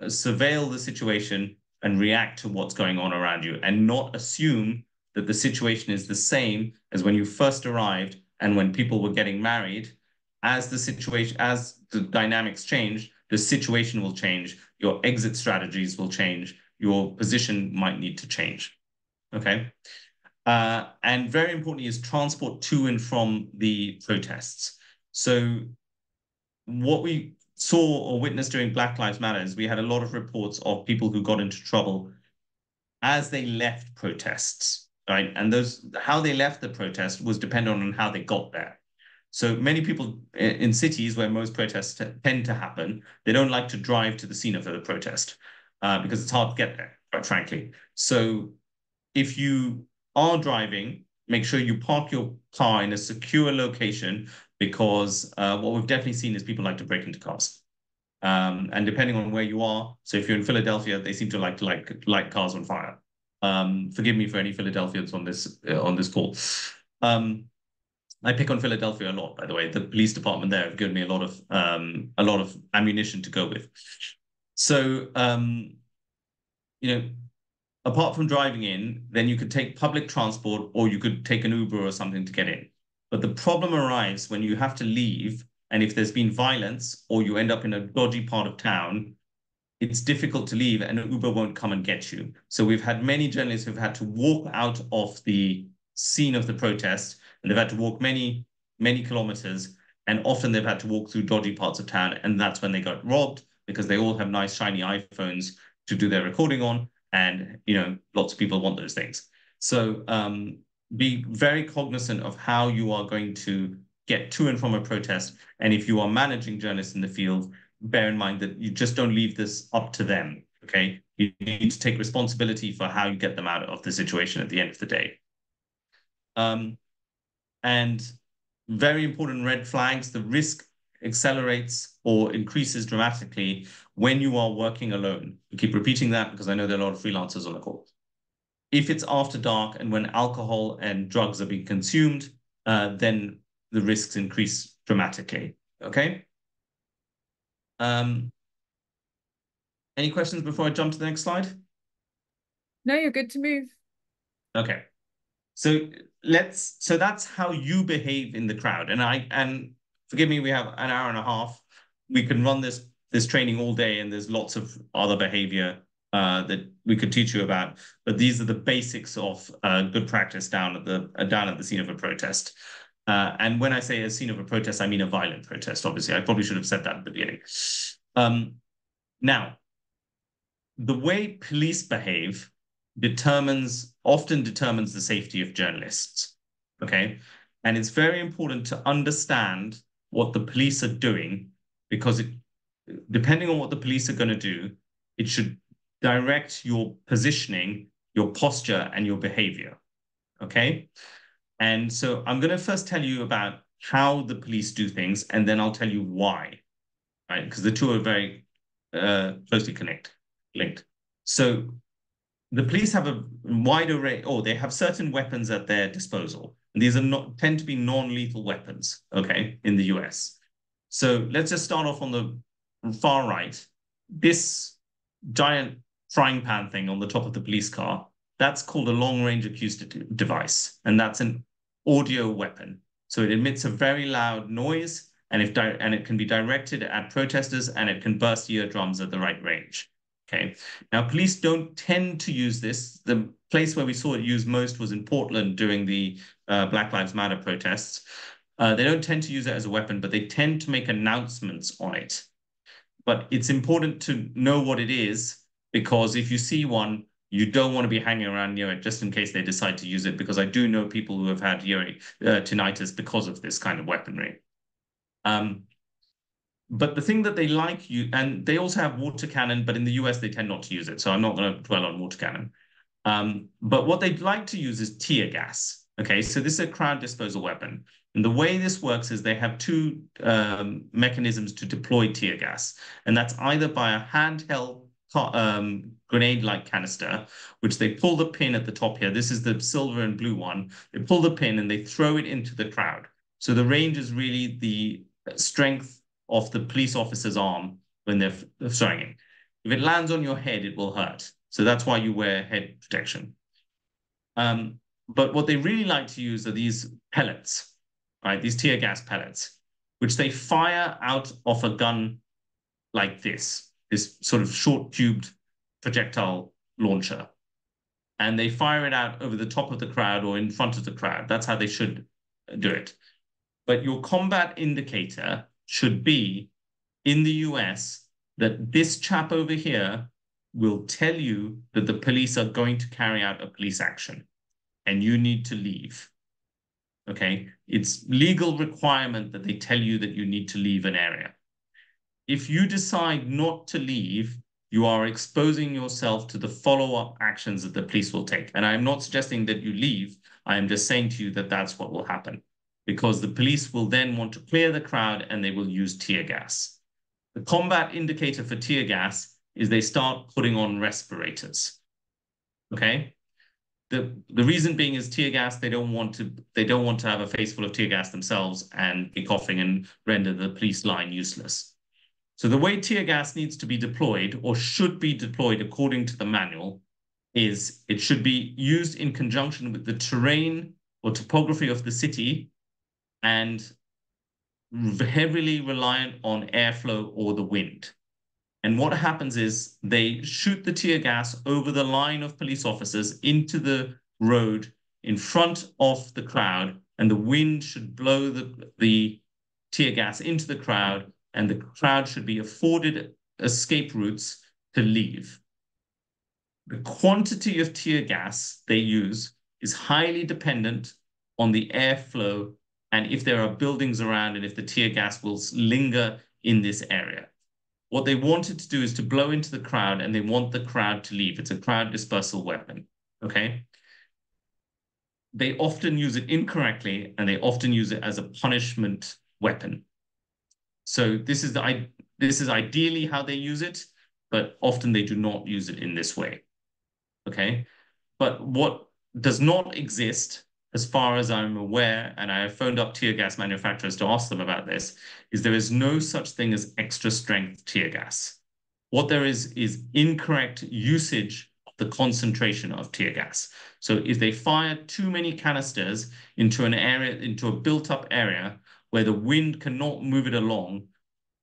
the situation and react to what's going on around you, and not assume that the situation is the same as when you first arrived and when people were getting married. As the dynamics change, the situation will change, your exit strategies will change, your position might need to change. Okay. And very importantly is transport to and from the protests. So what we saw or witnessed during Black Lives Matter is we had a lot of reports of people who got into trouble as they left protests, right? And how they left the protest was dependent on how they got there. So many people in cities where most protests tend to happen, they don't like to drive to the scene of the protest because it's hard to get there, quite frankly. So if you are driving, make sure you park your car in a secure location because what we've definitely seen is people like to break into cars. And depending on where you are, so if you're in Philadelphia, they seem to light cars on fire. Forgive me for any Philadelphians on this call. I pick on Philadelphia a lot, by the way. The police department there have given me a lot of ammunition to go with. So apart from driving in, then you could take public transport or you could take an Uber or something to get in. But the problem arises when you have to leave, and if there's been violence or you end up in a dodgy part of town, it's difficult to leave and an Uber won't come and get you. So we've had many journalists who've had to walk out of the scene of the protest, and they've had to walk many, many kilometers, and often they've had to walk through dodgy parts of town, and that's when they got robbed because they all have nice shiny iPhones to do their recording on, and lots of people want those things. So be very cognizant of how you are going to get to and from a protest, and if you are managing journalists in the field, bear in mind that you just don't leave this up to them, okay? You need to take responsibility for how you get them out of the situation at the end of the day. And very important red flags, the risk accelerates or increases dramatically when you are working alone. I keep repeating that because I know there are a lot of freelancers on the call. If it's after dark and when alcohol and drugs are being consumed, then the risks increase dramatically, okay? Any questions before I jump to the next slide? No, you're good to move. Okay. So that's how you behave in the crowd. And forgive me, we have an hour and a half. We can run this training all day, and there's lots of other behavior that we could teach you about. But these are the basics of good practice down at the scene of a protest. And when I say a scene of a protest, I mean a violent protest. Obviously, I probably should have said that at the beginning. Now, the way police behave often determines the safety of journalists, okay? And it's very important to understand what the police are doing because depending on what the police are going to do, it should direct your positioning, your posture, and your behavior, okay? And so I'm going to first tell you about how the police do things, and then I'll tell you why, right? Because the two are very closely linked. So the police have a wide array, they have certain weapons at their disposal. And these tend to be non-lethal weapons, okay, in the US. So let's just start off on the far right. This giant frying pan thing on the top of the police car, that's called a long-range acoustic device, and that's an audio weapon. So it emits a very loud noise, and it can be directed at protesters, and it can burst eardrums at the right range. Okay. Now, police don't tend to use this. The place where we saw it used most was in Portland during the Black Lives Matter protests. They don't tend to use it as a weapon, but they tend to make announcements on it. But it's important to know what it is because if you see one, you don't want to be hanging around near it just in case they decide to use it, because I do know people who have had tinnitus because of this kind of weaponry. But the thing that they like and they also have water cannon, but in the US, they tend not to use it. So I'm not going to dwell on water cannon. But what they'd like to use is tear gas. Okay, so this is a crowd disposal weapon. And the way this works is they have two mechanisms to deploy tear gas. And that's either by a handheld grenade-like canister, which they pull the pin at the top here. This is the silver and blue one. They pull the pin and they throw it into the crowd. So the range is really the strength of the police officer's arm when they're throwing it. If it lands on your head, it will hurt. So that's why you wear head protection. But what they really like to use are these pellets, right? These tear gas pellets, which they fire out of a gun like this sort of short tubed projectile launcher. and they fire it out over the top of the crowd or in front of the crowd. That's how they should do it. But your combat indicator should be in the US that this chap over here will tell you that the police are going to carry out a police action and you need to leave. Okay? It's legal requirement that they tell you that you need to leave an area. If you decide not to leave, you are exposing yourself to the follow-up actions that the police will take. And I'm not suggesting that you leave. I am just saying to you that that's what will happen, because the police will then want to clear the crowd and they will use tear gas. The combat indicator for tear gas is they start putting on respirators. Okay? The reason being is tear gas, they don't want to have a face full of tear gas themselves and be coughing and render the police line useless. So the way tear gas needs to be deployed, or should be deployed according to the manual, is it should be used in conjunction with the terrain or topography of the city and heavily reliant on airflow or the wind. And what happens is they shoot the tear gas over the line of police officers into the road in front of the crowd, and the wind should blow the tear gas into the crowd, and the crowd should be afforded escape routes to leave. The quantity of tear gas they use is highly dependent on the airflow and if there are buildings around and if the tear gas will linger in this area. What they wanted to do is to blow into the crowd, and they want the crowd to leave. It's a crowd dispersal weapon, okay? They often use it incorrectly, and they often use it as a punishment weapon. So this is ideally how they use it, but often they do not use it in this way, okay? But what does not exist, as far as I'm aware, and I have phoned up tear gas manufacturers to ask them about this, is there is no such thing as extra strength tear gas. What there is incorrect usage of the concentration of tear gas. So if they fire too many canisters into an area, into a built-up area where the wind cannot move it along,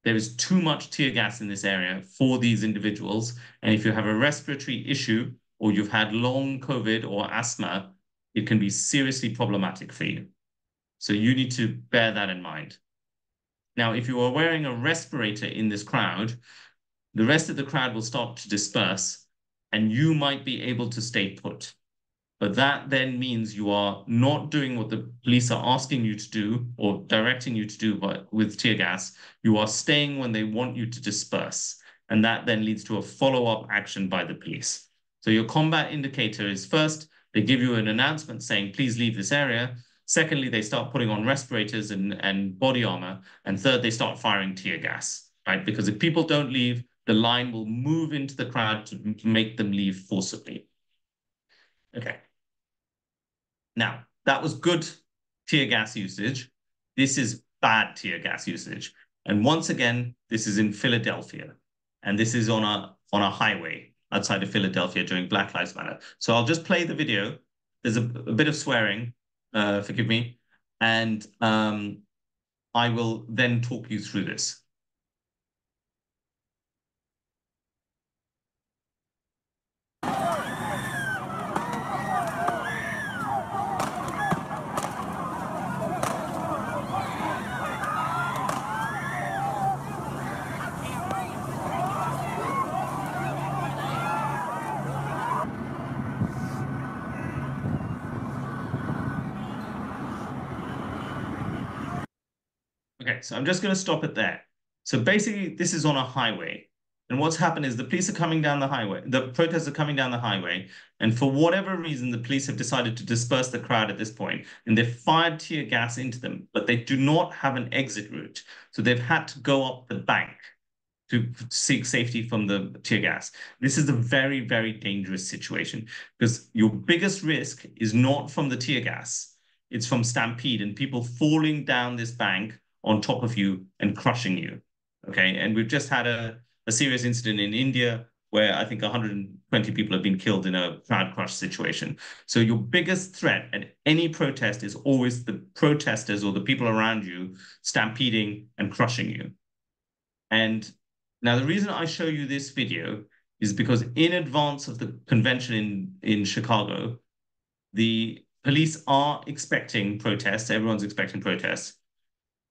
there is too much tear gas in this area for these individuals. And if you have a respiratory issue or you've had long COVID or asthma, it can be seriously problematic for you. So you need to bear that in mind. Now, if you are wearing a respirator in this crowd, the rest of the crowd will start to disperse and you might be able to stay put. But that then means you are not doing what the police are asking you to do or directing you to do with tear gas. You are staying when they want you to disperse. And that then leads to a follow-up action by the police. So your combat indicator is, first, they give you an announcement saying, please leave this area. Secondly, they start putting on respirators and body armor. And third, they start firing tear gas, right? Because if people don't leave, the line will move into the crowd to make them leave forcibly. Okay. Now, that was good tear gas usage. This is bad tear gas usage. And once again, this is in Philadelphia. And this is on a highway outside of Philadelphia during Black Lives Matter. So I'll just play the video. There's a bit of swearing, forgive me. And I will then talk you through this. Okay, so I'm just going to stop it there. So basically, this is on a highway. And what's happened is the police are coming down the highway. The protesters are coming down the highway. And for whatever reason, the police have decided to disperse the crowd at this point. And they've fired tear gas into them, but they do not have an exit route. So they've had to go up the bank to seek safety from the tear gas. This is a very, very dangerous situation because your biggest risk is not from the tear gas. It's from stampede and people falling down this bank on top of you and crushing you, okay? And we've just had a serious incident in India where I think 120 people have been killed in a crowd crush situation. So your biggest threat at any protest is always the protesters or the people around you stampeding and crushing you. And now the reason I show you this video is because in advance of the convention in Chicago, the police are expecting protests. Everyone's expecting protests.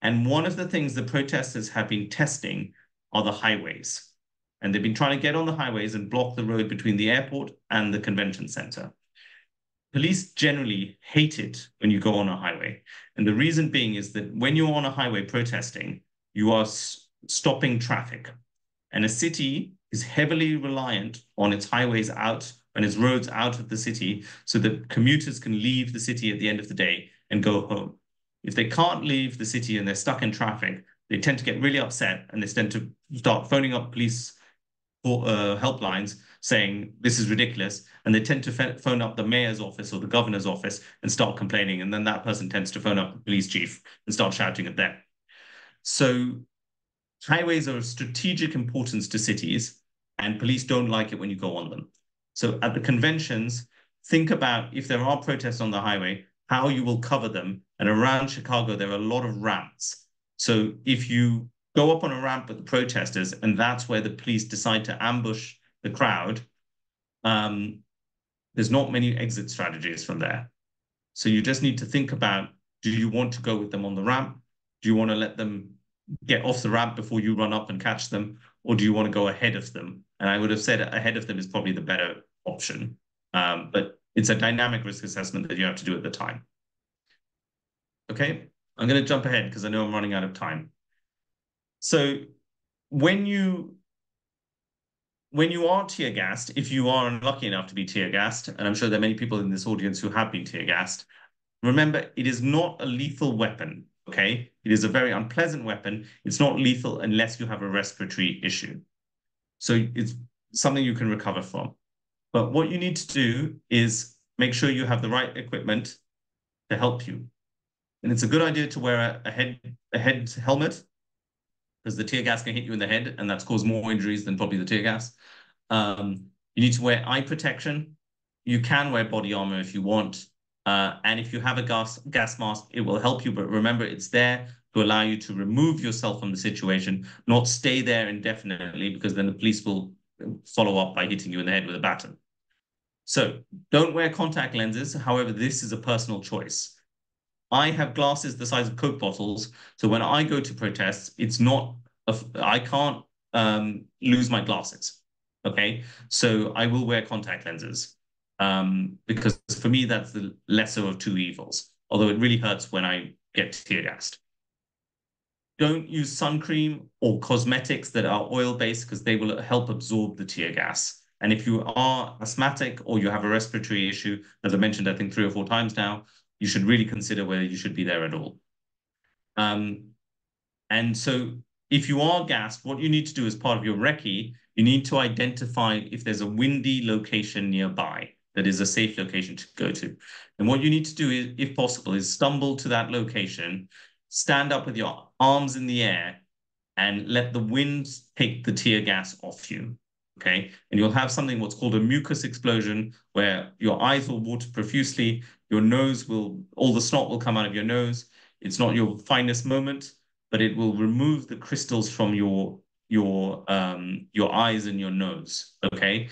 And one of the things the protesters have been testing are the highways. And they've been trying to get on the highways and block the road between the airport and the convention center. Police generally hate it when you go on a highway. And the reason being is that when you're on a highway protesting, you are stopping traffic. And a city is heavily reliant on its highways out and its roads out of the city so that commuters can leave the city at the end of the day and go home. If they can't leave the city and they're stuck in traffic, they tend to get really upset and they tend to start phoning up police helplines saying this is ridiculous, and they tend to phone up the mayor's office or the governor's office and start complaining, and then that person tends to phone up the police chief and start shouting at them. So highways are of strategic importance to cities, and police don't like it when you go on them. So at the conventions, think about if there are protests on the highway, how you will cover them. And around Chicago, there are a lot of ramps. So if you go up on a ramp with the protesters, and that's where the police decide to ambush the crowd, there's not many exit strategies from there. So you just need to think about, do you want to go with them on the ramp? Do you want to let them get off the ramp before you run up and catch them? Or do you want to go ahead of them? And I would have said ahead of them is probably the better option. But it's a dynamic risk assessment that you have to do at the time. Okay, I'm going to jump ahead because I know I'm running out of time. So when you are tear gassed, if you are unlucky enough to be tear gassed, and I'm sure there are many people in this audience who have been tear gassed, remember, it is not a lethal weapon, okay? It is a very unpleasant weapon. It's not lethal unless you have a respiratory issue. So it's something you can recover from. But what you need to do is make sure you have the right equipment to help you. And it's a good idea to wear a head helmet, because the tear gas can hit you in the head, and that's caused more injuries than probably the tear gas. You need to wear eye protection. You can wear body armor if you want. And if you have a gas mask, it will help you. But remember, it's there to allow you to remove yourself from the situation, not stay there indefinitely, because then the police will follow up by hitting you in the head with a baton. So don't wear contact lenses. However, this is a personal choice. I have glasses the size of Coke bottles. So when I go to protests, it's not, I can't lose my glasses. Okay. So I will wear contact lenses because for me, that's the lesser of two evils, although it really hurts when I get tear gassed. Don't use sun cream or cosmetics that are oil-based because they will help absorb the tear gas. And if you are asthmatic or you have a respiratory issue, as I mentioned, I think 3 or 4 times now, you should really consider whether you should be there at all. And so if you are gassed, what you need to do as part of your recce, you need to identify if there's a windy location nearby that is a safe location to go to. And what you need to do, is, if possible, is stumble to that location, stand up with your arms in the air, and let the wind take the tear gas off you. Okay. And you'll have something what's called a mucus explosion, where your eyes will water profusely, your nose will, all the snot will come out of your nose. It's not your finest moment, but it will remove the crystals from your eyes and your nose. Okay.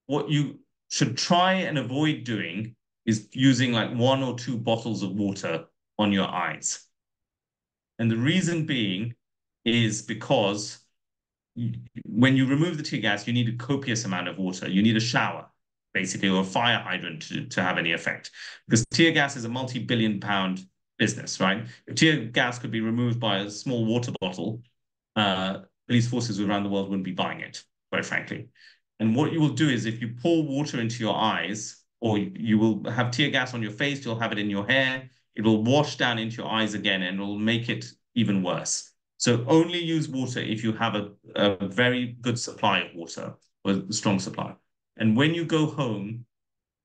What you should try and avoid doing is using like 1 or 2 bottles of water on your eyes. And the reason being is because when you remove the tear gas, you need a copious amount of water. You need a shower, basically, or a fire hydrant to have any effect. Because tear gas is a multi-billion-pound business, right? If tear gas could be removed by a small water bottle, police forces around the world wouldn't be buying it, quite frankly. And what you will do is if you pour water into your eyes, or you will have tear gas on your face, you'll have it in your hair, it will wash down into your eyes again, and it will make it even worse. So only use water if you have a very good supply of water, or a strong supply. And when you go home,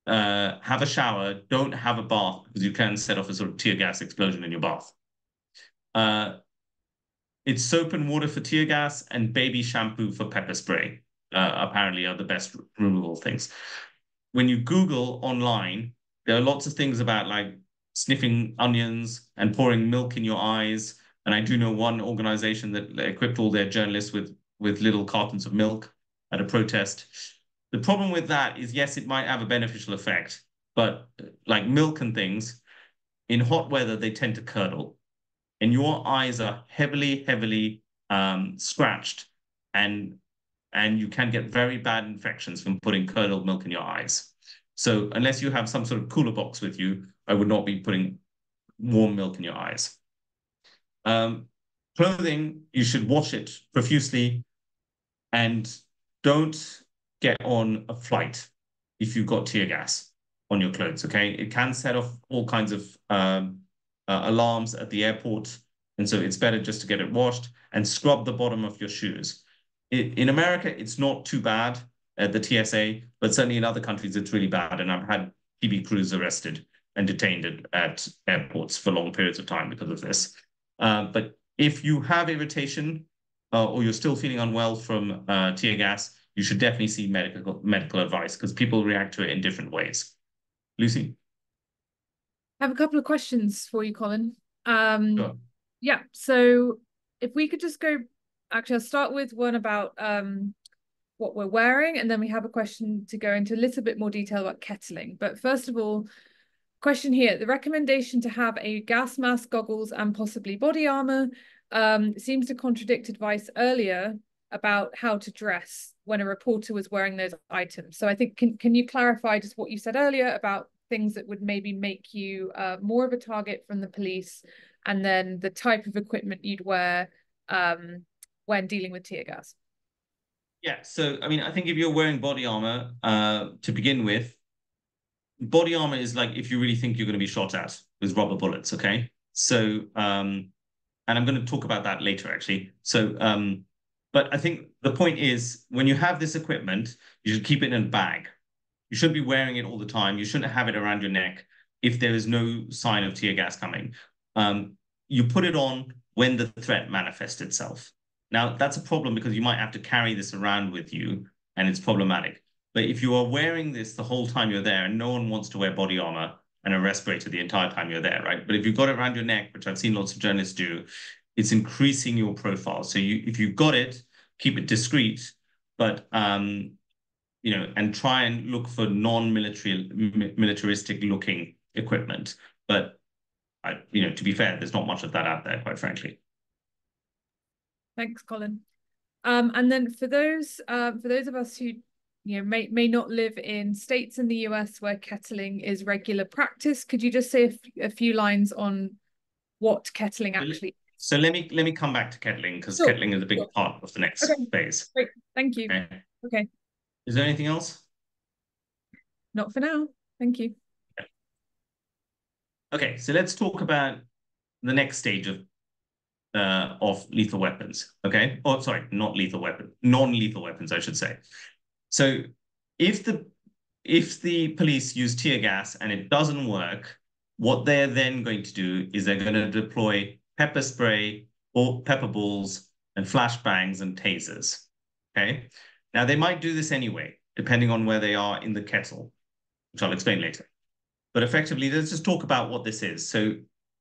have a shower, don't have a bath, because you can set off a sort of tear gas explosion in your bath. It's soap and water for tear gas and baby shampoo for pepper spray, apparently are the best removal things. When you Google online, there are lots of things about like sniffing onions and pouring milk in your eyes. And I do know one organization that equipped all their journalists with little cartons of milk. at a protest. The problem with that is, yes, it might have a beneficial effect, but like milk and things, in hot weather, they tend to curdle. And your eyes are heavily scratched, and you can get very bad infections from putting curdled milk in your eyes. So unless you have some sort of cooler box with you, I would not be putting warm milk in your eyes. Clothing, you should wash it profusely, and don't get on a flight if you've got tear gas on your clothes, okay? It can set off all kinds of alarms at the airport. And so it's better just to get it washed and scrub the bottom of your shoes. In America, it's not too bad at the TSA, but certainly in other countries, it's really bad. And I've had PB crews arrested and detained at airports for long periods of time because of this. But if you have irritation or you're still feeling unwell from tear gas, you should definitely see medical advice because people react to it in different ways. Lucy? I have a couple of questions for you, Colin. Sure. Yeah, so if we could just go, actually, I'll start with one about what we're wearing, and then we have a question to go into a little bit more detail about kettling. But first of all, question here, the recommendation to have a gas mask, goggles, and possibly body armor seems to contradict advice earlier about how to dress when a reporter was wearing those items. So I think, can you clarify just what you said earlier about things that would maybe make you more of a target from the police, and then the type of equipment you'd wear when dealing with tear gas? Yeah, so I mean, I think if you're wearing body armor to begin with, body armor is like if you really think you're going to be shot at with rubber bullets, okay? So, and I'm going to talk about that later, actually. So, but I think the point is when you have this equipment, you should keep it in a bag. You shouldn't be wearing it all the time. You shouldn't have it around your neck if there is no sign of tear gas coming. You put it on when the threat manifests itself. Now, that's a problem because you might have to carry this around with you, and it's problematic. But if you are wearing this the whole time you're there, and no one wants to wear body armor and a respirator the entire time you're there, right? But if you've got it around your neck, which I've seen lots of journalists do, it's increasing your profile. So if you've got it, keep it discreet, but and try and look for militaristic looking equipment. But to be fair, there's not much of that out there, quite frankly. Thanks, Colin. And then for those of us who may not live in states in the US where kettling is regular practice, could you just say a few lines on what kettling actually is? So let me come back to kettling because kettling is a big part of the next phase. Great. Thank you. Okay. Is there anything else? Not for now. Thank you. Okay, so let's talk about the next stage of lethal weapons. Okay, oh sorry, not lethal weapon, non-lethal weapons, I should say. So if the police use tear gas and it doesn't work, what they're then going to do is they're going to deploy pepper spray or pepper balls and flashbangs and tasers. Okay, now they might do this anyway, depending on where they are in the kettle, which I'll explain later. But effectively, let's just talk about what this is. So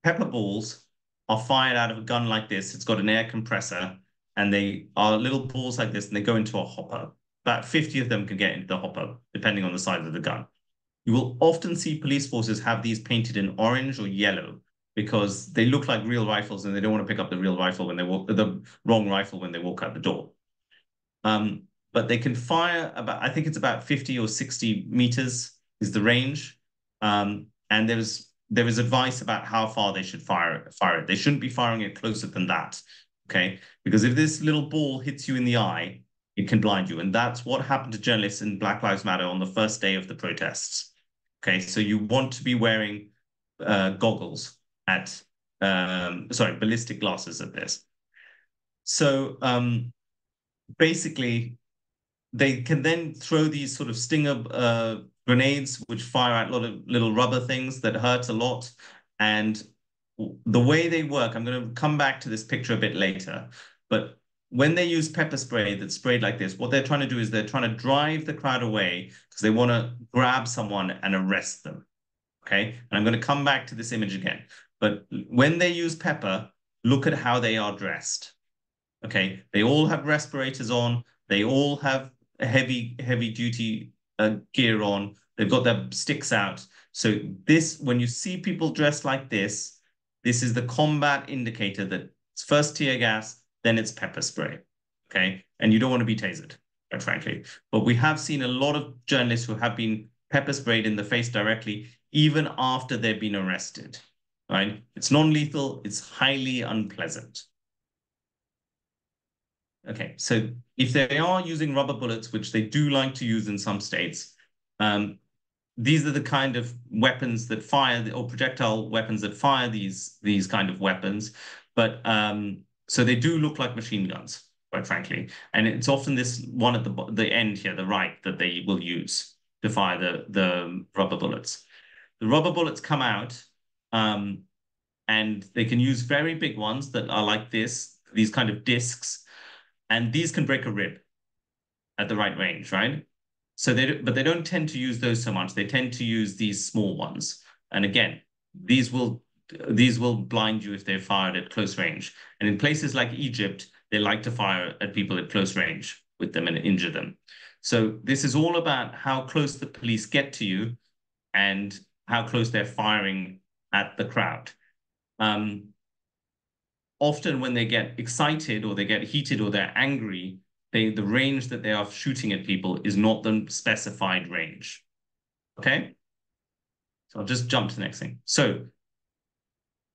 pepper balls are fired out of a gun like this. It's got an air compressor, and they are little balls like this, and they go into a hopper. About 50 of them can get into the hopper, depending on the size of the gun. You will often see police forces have these painted in orange or yellow because they look like real rifles, and they don't want to pick up the real rifle when they walk the wrong rifle when they walk out the door. But they can fire about, I think it's about 50 or 60 meters is the range. And there is advice about how far they should fire it. They shouldn't be firing it closer than that, okay? Because if this little ball hits you in the eye, it can blind you. And that's what happened to journalists in Black Lives Matter on the first day of the protests, okay? So you want to be wearing goggles ballistic glasses at this. So basically, they can then throw these sort of stinger grenades, which fire out a lot of little rubber things that hurt a lot. And the way they work, I'm going to come back to this picture a bit later, but when they use pepper spray that's sprayed like this, what they're trying to do is they're trying to drive the crowd away because they want to grab someone and arrest them, okay? And I'm going to come back to this image again. But when they use pepper, look at how they are dressed, okay? They all have respirators on. They all have heavy duty gear on. They've got their sticks out. So this, when you see people dressed like this is the combat indicator that it's first tear gas, then it's pepper spray. Okay. And you don't want to be tasered, quite frankly. But we have seen a lot of journalists who have been pepper sprayed in the face directly, even after they've been arrested. Right? It's non-lethal, it's highly unpleasant. Okay, so if they are using rubber bullets, which they do like to use in some states, these are the kind of weapons that fire, or projectile weapons that fire these kind of weapons. But so they do look like machine guns, quite frankly. And it's often this one at the end here, the right, that they will use to fire the rubber bullets. The rubber bullets come out, and they can use very big ones that are like this, these kind of discs, and these can break a rib at the right range, right? So but they don't tend to use those so much. They tend to use these small ones. And again, these will blind you if they're fired at close range. And in places like Egypt, they like to fire at people at close range with them and injure them. So this is all about how close the police get to you and how close they're firing at the crowd. Often when they get excited or they get heated or they're angry, the range that they are shooting at people is not the specified range. Okay? So I'll just jump to the next thing. So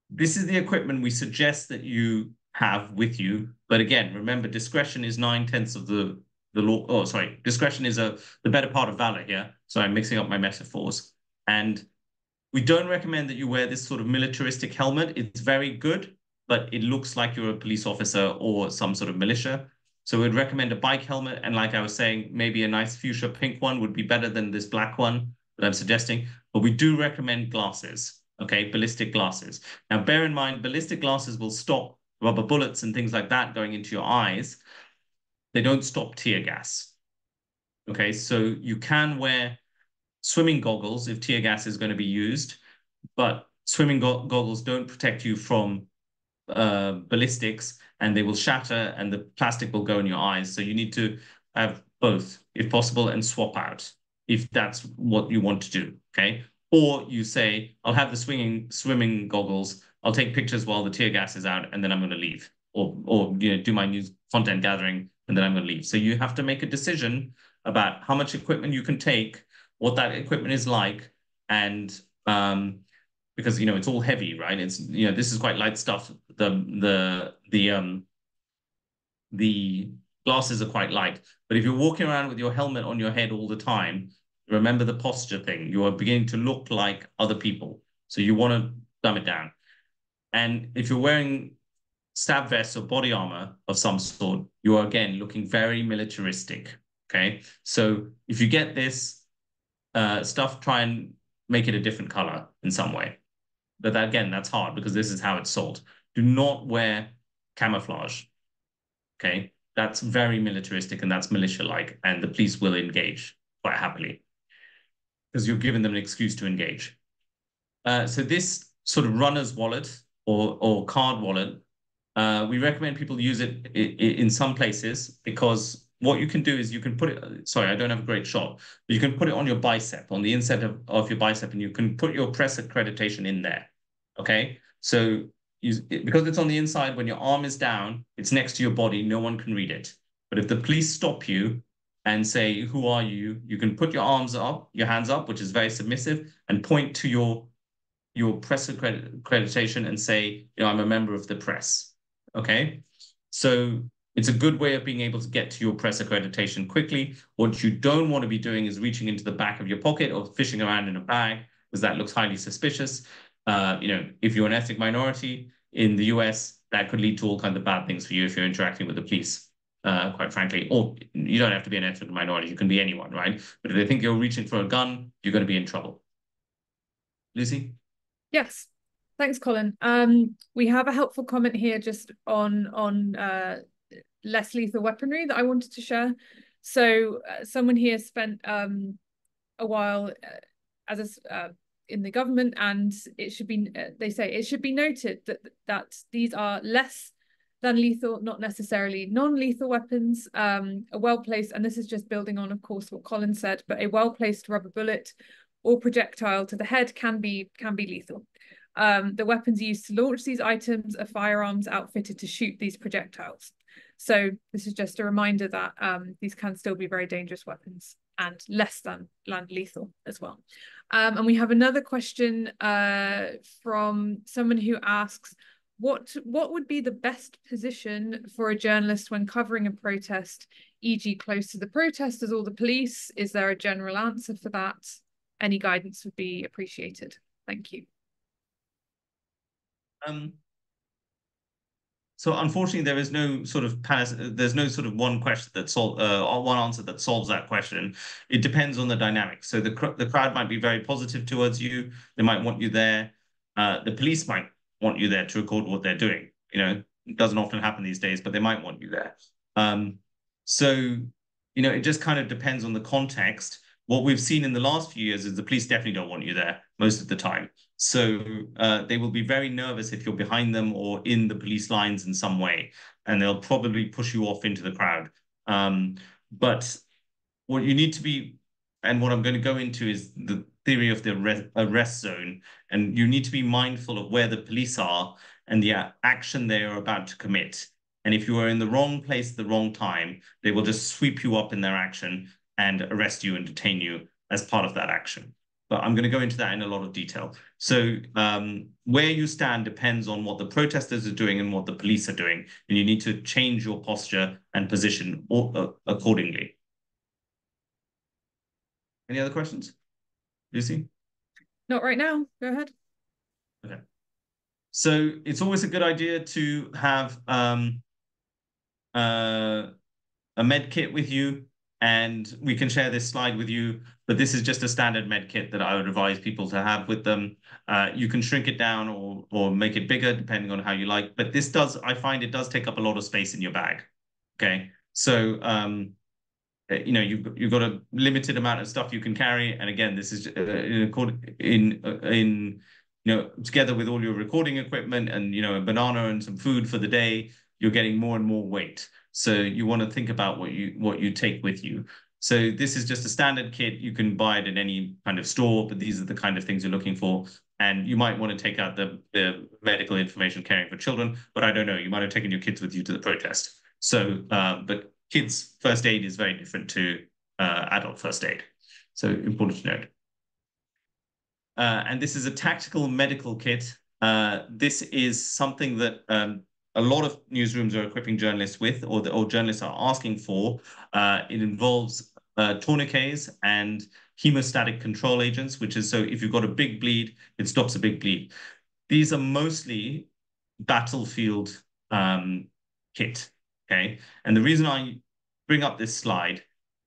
this is the equipment we suggest that you have with you. But again, remember, discretion is 9/10 of the law. Oh, sorry. Discretion is the better part of valor here. So I'm mixing up my metaphors. And we don't recommend that you wear this sort of militaristic helmet. It's very good, but it looks like you're a police officer or some sort of militia. So we'd recommend a bike helmet. And like I was saying, maybe a nice fuchsia pink one would be better than this black one that I'm suggesting. But we do recommend glasses, okay? Ballistic glasses. Now, bear in mind, ballistic glasses will stop rubber bullets and things like that going into your eyes. They don't stop tear gas, okay? So you can wear swimming goggles if tear gas is going to be used, but swimming goggles don't protect you from ballistics, and they will shatter and the plastic will go in your eyes. So you need to have both, if possible, and swap out if that's what you want to do, okay? Or you say, I'll have the swimming goggles, I'll take pictures while the tear gas is out, and then I'm going to leave. Or do my news content gathering, and then I'm going to leave. So you have to make a decision about how much equipment you can take, what that equipment is like, and because it's all heavy, right? It's this is quite light stuff. The glasses are quite light, but if you're walking around with your helmet on your head all the time, remember the posture thing. You are beginning to look like other people, so you want to dumb it down. And if you're wearing stab vests or body armor of some sort, you are again looking very militaristic. Okay, so if you get this stuff, try and make it a different color in some way. But again, that's hard because this is how it's sold. Do not wear camouflage. Okay, that's very militaristic and that's militia-like, and the police will engage quite happily because you're giving them an excuse to engage. So this sort of runner's wallet or card wallet, we recommend people use it in some places because what you can do is you can put it, sorry, I don't have a great shot, but you can put it on your bicep, on the inside of your bicep, and you can put your press accreditation in there. Okay. So because it's on the inside, when your arm is down, it's next to your body, no one can read it. But if the police stop you and say, who are you? You can put your arms up, your hands up, which is very submissive, and point to your press accreditation and say, I'm a member of the press. Okay. So it's a good way of being able to get to your press accreditation quickly. What you don't want to be doing is reaching into the back of your pocket or fishing around in a bag, because that looks highly suspicious. If you're an ethnic minority in the US, that could lead to all kinds of bad things for you if you're interacting with the police, quite frankly. Or you don't have to be an ethnic minority. You can be anyone, right? But if they think you're reaching for a gun, you're going to be in trouble. Lucy? Yes. Thanks, Colin. We have a helpful comment here just on less lethal weaponry that I wanted to share. So someone here spent a while as in the government, and it should be they say it should be noted that these are less than lethal, not necessarily non-lethal weapons. A well-placed, and this is just building on, of course, what Colin said, but a well-placed rubber bullet or projectile to the head can be lethal. The weapons used to launch these items are firearms outfitted to shoot these projectiles. So this is just a reminder that these can still be very dangerous weapons and less than lethal as well. And we have another question from someone who asks, what would be the best position for a journalist when covering a protest, e.g. close to the protesters or the police? Is there a general answer for that? Any guidance would be appreciated. Thank you. So unfortunately, there is no sort of one question that one answer that solves that question. It depends on the dynamics. So the crowd might be very positive towards you. They might want you there. The police might want you there to record what they're doing. You know, it doesn't often happen these days, but they might want you there. So, you know, it just kind of depends on the context. What we've seen in the last few years is the police definitely don't want you there most of the time. So they will be very nervous if you're behind them or in the police lines in some way, and they'll probably push you off into the crowd. But what you need to be, and what I'm going to go into is the theory of the arrest zone, and you need to be mindful of where the police are and the action they are about to commit. And if you are in the wrong place at the wrong time, they will just sweep you up in their action and arrest you and detain you as part of that action. But I'm going to go into that in a lot of detail. So where you stand depends on what the protesters are doing and what the police are doing. And you need to change your posture and position accordingly. Any other questions, Lucy? Not right now. Go ahead. Okay. So it's always a good idea to have a med kit with you. And we can share this slide with you, but this is just a standard med kit that I would advise people to have with them. You can shrink it down or make it bigger, depending on how you like. But this does, I find it does take up a lot of space in your bag. Okay, so you know, you've got a limited amount of stuff you can carry, and again, this is in you know, together with all your recording equipment and, you know, a banana and some food for the day, you're getting more and more weight. So you want to think about what you take with you. So this is just a standard kit. You can buy it at any kind of store, but these are the kind of things you're looking for. And you might want to take out the medical information caring for children, but I don't know, you might have taken your kids with you to the protest. So, but kids' first aid is very different to adult first aid. So important to note. And this is a tactical medical kit. This is something that a lot of newsrooms are equipping journalists with, or journalists are asking for. It involves tourniquets and hemostatic control agents, which is so if you've got a big bleed, it stops a big bleed. These are mostly battlefield kit, okay? And the reason I bring up this slide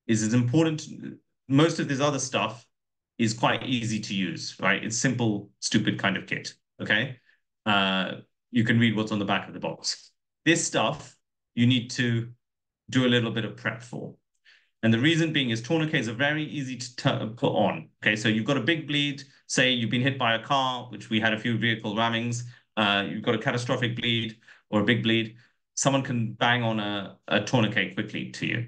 is it's important. Most of this other stuff is quite easy to use, right? It's simple, stupid kind of kit, okay? You can read what's on the back of the box. This stuff, you need to do a little bit of prep for. And the reason being is tourniquets are very easy to put on. Okay, so you've got a big bleed, say you've been hit by a car, which we had a few vehicle rammings, you've got a catastrophic bleed or a big bleed, someone can bang on a tourniquet quickly to you.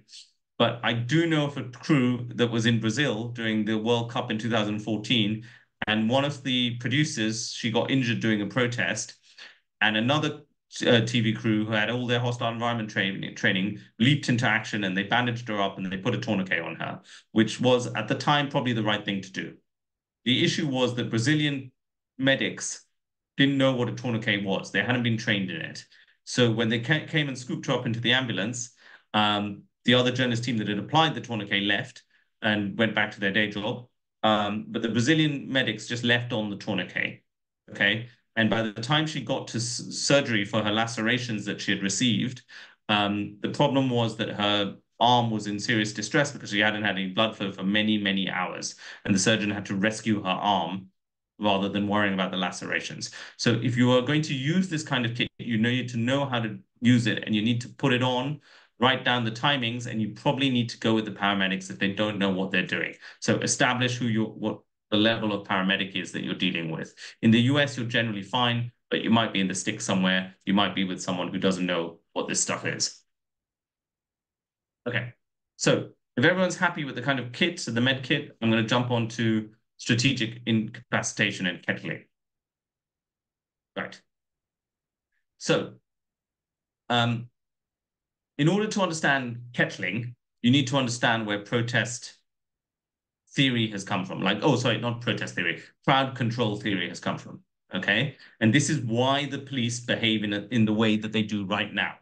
But I do know of a crew that was in Brazil during the World Cup in 2014, and one of the producers, she got injured during a protest, and another TV crew who had all their hostile environment training leaped into action, and they bandaged her up and they put a tourniquet on her, which was at the time probably the right thing to do. The issue was that Brazilian medics didn't know what a tourniquet was. They hadn't been trained in it. So when they came and scooped her up into the ambulance, the other journalist team that had applied the tourniquet left and went back to their day job. But the Brazilian medics just left on the tourniquet, okay? And by the time she got to surgery for her lacerations that she had received, the problem was that her arm was in serious distress because she hadn't had any blood flow for many, many hours. And the surgeon had to rescue her arm rather than worrying about the lacerations. So if you are going to use this kind of kit, you need to know how to use it, and you need to put it on, write down the timings, and you probably need to go with the paramedics if they don't know what they're doing. So establish what the level of paramedic is that you're dealing with. In the US, you're generally fine. but you might be in the sticks somewhere. You might be with someone who doesn't know what this stuff is. Okay, so if everyone's happy with the kind of kit, the med kit, I'm going to jump on to strategic incapacitation and kettling. Right. So, in order to understand kettling, you need to understand where protest theory has come from. Like, oh, sorry, not protest theory, crowd control theory has come from. Okay, and this is why the police behave in the way that they do right now.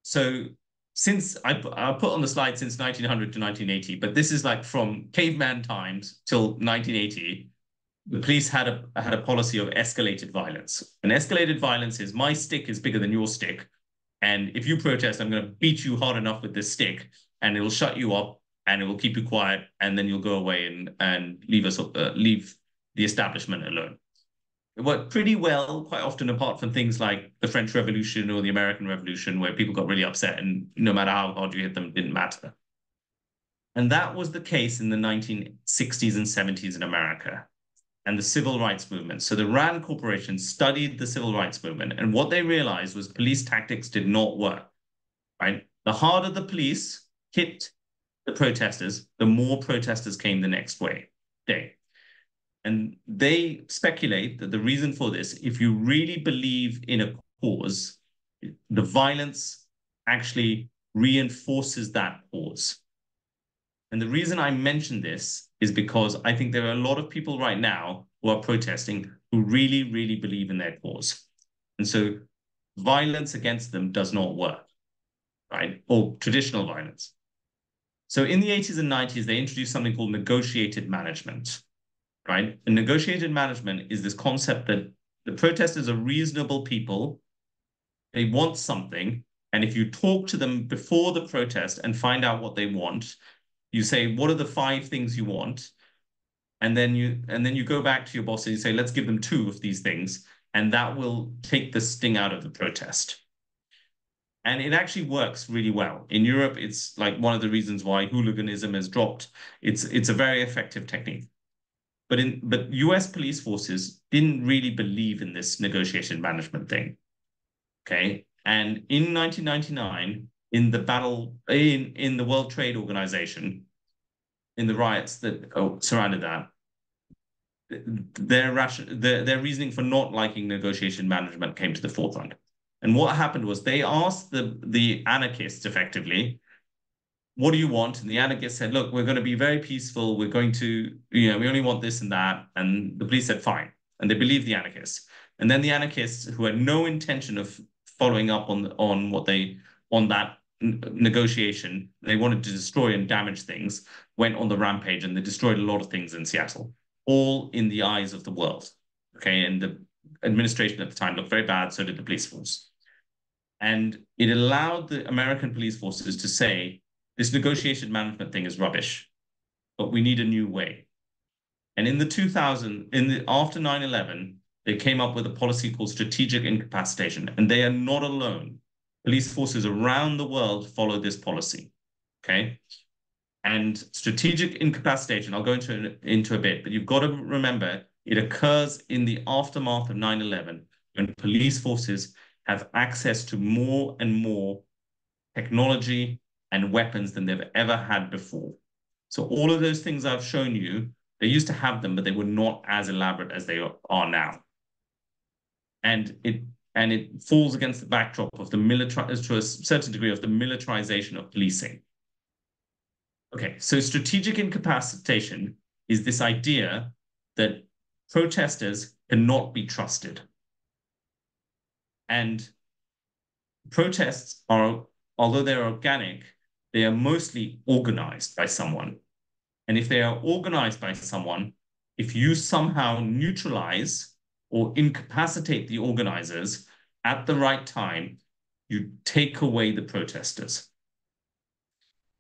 So since I put on the slide since 1900 to 1980, but this is like from caveman times till 1980, the police had a policy of escalated violence. And escalated violence is my stick is bigger than your stick. And if you protest, I'm going to beat you hard enough with this stick and it'll shut you up and it will keep you quiet. And then you'll go away and leave the establishment alone. It worked pretty well, quite often, apart from things like the French Revolution or the American Revolution, where people got really upset and no matter how hard you hit them, it didn't matter. And that was the case in the 1960s and 70s in America and the civil rights movement. So the RAND Corporation studied the civil rights movement, and what they realized was police tactics did not work, right? The harder the police hit the protesters, the more protesters came the next day. And they speculate that the reason for this, if you really believe in a cause, the violence actually reinforces that cause. And the reason I mention this is because I think there are a lot of people right now who are protesting who really, really believe in their cause. And so violence against them does not work, right? Or traditional violence. So in the 80s and 90s, they introduced something called negotiated management, right? And negotiated management is this concept that the protesters are reasonable people. They want something. And if you talk to them before the protest and find out what they want, you say, what are the 5 things you want? And then you go back to your boss and you say, let's give them 2 of these things. And that will take the sting out of the protest. And it actually works really well. In Europe, it's like one of the reasons why hooliganism has dropped. It's a very effective technique. But US police forces didn't really believe in this negotiation management thing. Okay. And in 1999, in the World Trade Organization, in the riots that surrounded that, their reasoning for not liking negotiation management came to the forefront. And what happened was they asked the anarchists effectively, what do you want? And the anarchists said, look, we're going to be very peaceful. We're going to, we only want this and that. And the police said, fine. And they believed the anarchists. And then the anarchists, who had no intention of following up on that negotiation, they wanted to destroy and damage things, went on the rampage and they destroyed a lot of things in Seattle, all in the eyes of the world. Okay. And the administration at the time looked very bad. So did the police force. And it allowed the American police forces to say, this negotiation management thing is rubbish, but we need a new way. And in the 2000s, after 9/11, they came up with a policy called strategic incapacitation, and they are not alone. Police forces around the world follow this policy, okay? And strategic incapacitation, I'll go into a bit, but you've got to remember it occurs in the aftermath of 9/11 when police forces have access to more and more technology and weapons than they've ever had before. So all of those things I've shown you, they used to have them, but they were not as elaborate as they are now. And it falls against the backdrop of to a certain degree of the militarization of policing. Okay, so strategic incapacitation is this idea that protesters cannot be trusted. And protests are, although they're organic, they are mostly organized by someone. And if they are organized by someone, if you somehow neutralize or incapacitate the organizers at the right time, you take away the protesters.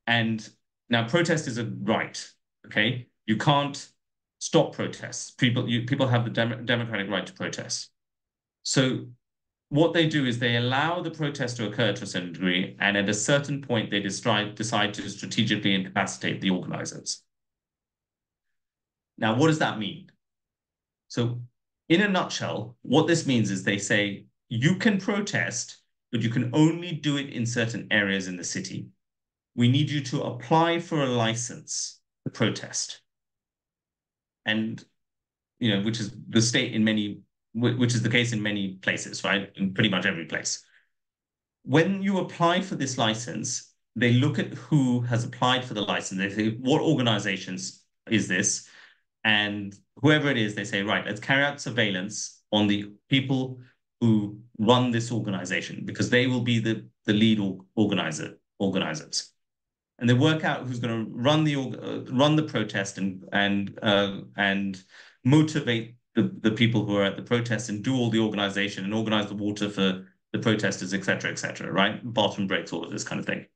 And now protest is a right, okay? You can't stop protests. People have the democratic right to protest. So what they do is they allow the protest to occur to a certain degree, and at a certain point, they decide to strategically incapacitate the organizers. Now, what does that mean? So In a nutshell, what this means is they say you can protest, but you can only do it in certain areas in the city. We need you to apply for a license to protest. And, which is the state in many, which is the case in many places, right? In pretty much every place. When you apply for this license, they look at who has applied for the license. They say, what organizations is this? And whoever it is, they say, right, let's carry out surveillance on the people who run this organization, because they will be the lead organizers. And they work out who's going to run the protest and motivate the people who are at the protest and do all the organization and organize the water for the protesters, et cetera, right? Bathroom breaks, all of this kind of thing.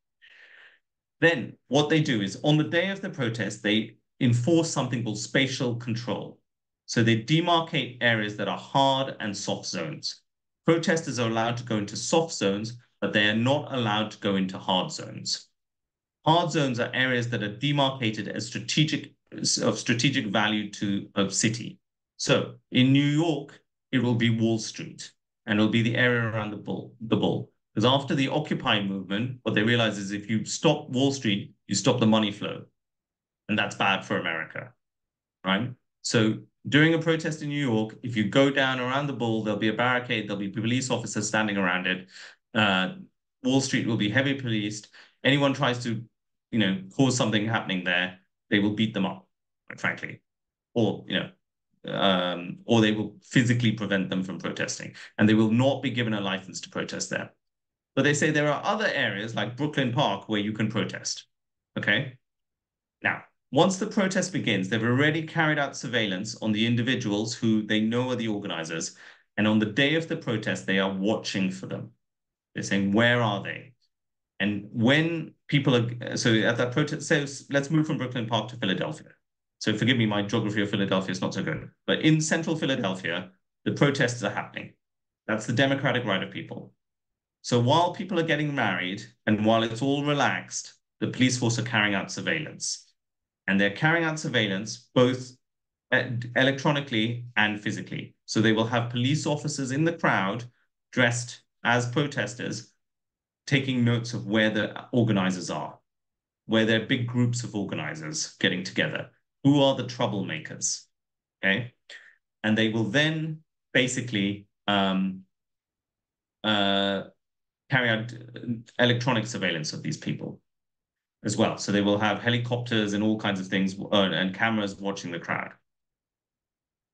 Then what they do is on the day of the protest, they enforce something called spatial control. So they demarcate areas that are hard and soft zones. Protesters are allowed to go into soft zones, but they are not allowed to go into hard zones. Hard zones are areas that are demarcated as strategic value to a city. So in New York, it will be Wall Street, and it'll be the area around the bull. Because after the Occupy movement, what they realize is if you stop Wall Street, you stop the money flow. And that's bad for America, right? So during a protest in New York, if you go down around the bull, there'll be a barricade, there'll be police officers standing around it. Wall Street will be heavy policed. Anyone tries to, cause something happening there, they will beat them up, quite frankly. Or, or they will physically prevent them from protesting. And they will not be given a license to protest there. But they say there are other areas like Brooklyn Park where you can protest, okay? Now, once the protest begins, they've already carried out surveillance on the individuals who they know are the organizers. And on the day of the protest, they are watching for them. They're saying, where are they? And when people are, so at that protest, so let's move from Brooklyn Park to Philadelphia. So forgive me, my geography of Philadelphia is not so good. But in central Philadelphia, the protests are happening. That's the democratic right of people. So while people are getting married and while it's all relaxed, the police force are carrying out surveillance. And they're carrying out surveillance both electronically and physically. So they will have police officers in the crowd dressed as protesters, taking notes of where the organizers are, where there are big groups of organizers getting together. Who are the troublemakers? Okay. And they will then basically carry out electronic surveillance of these people as well. So they will have helicopters and all kinds of things and cameras watching the crowd.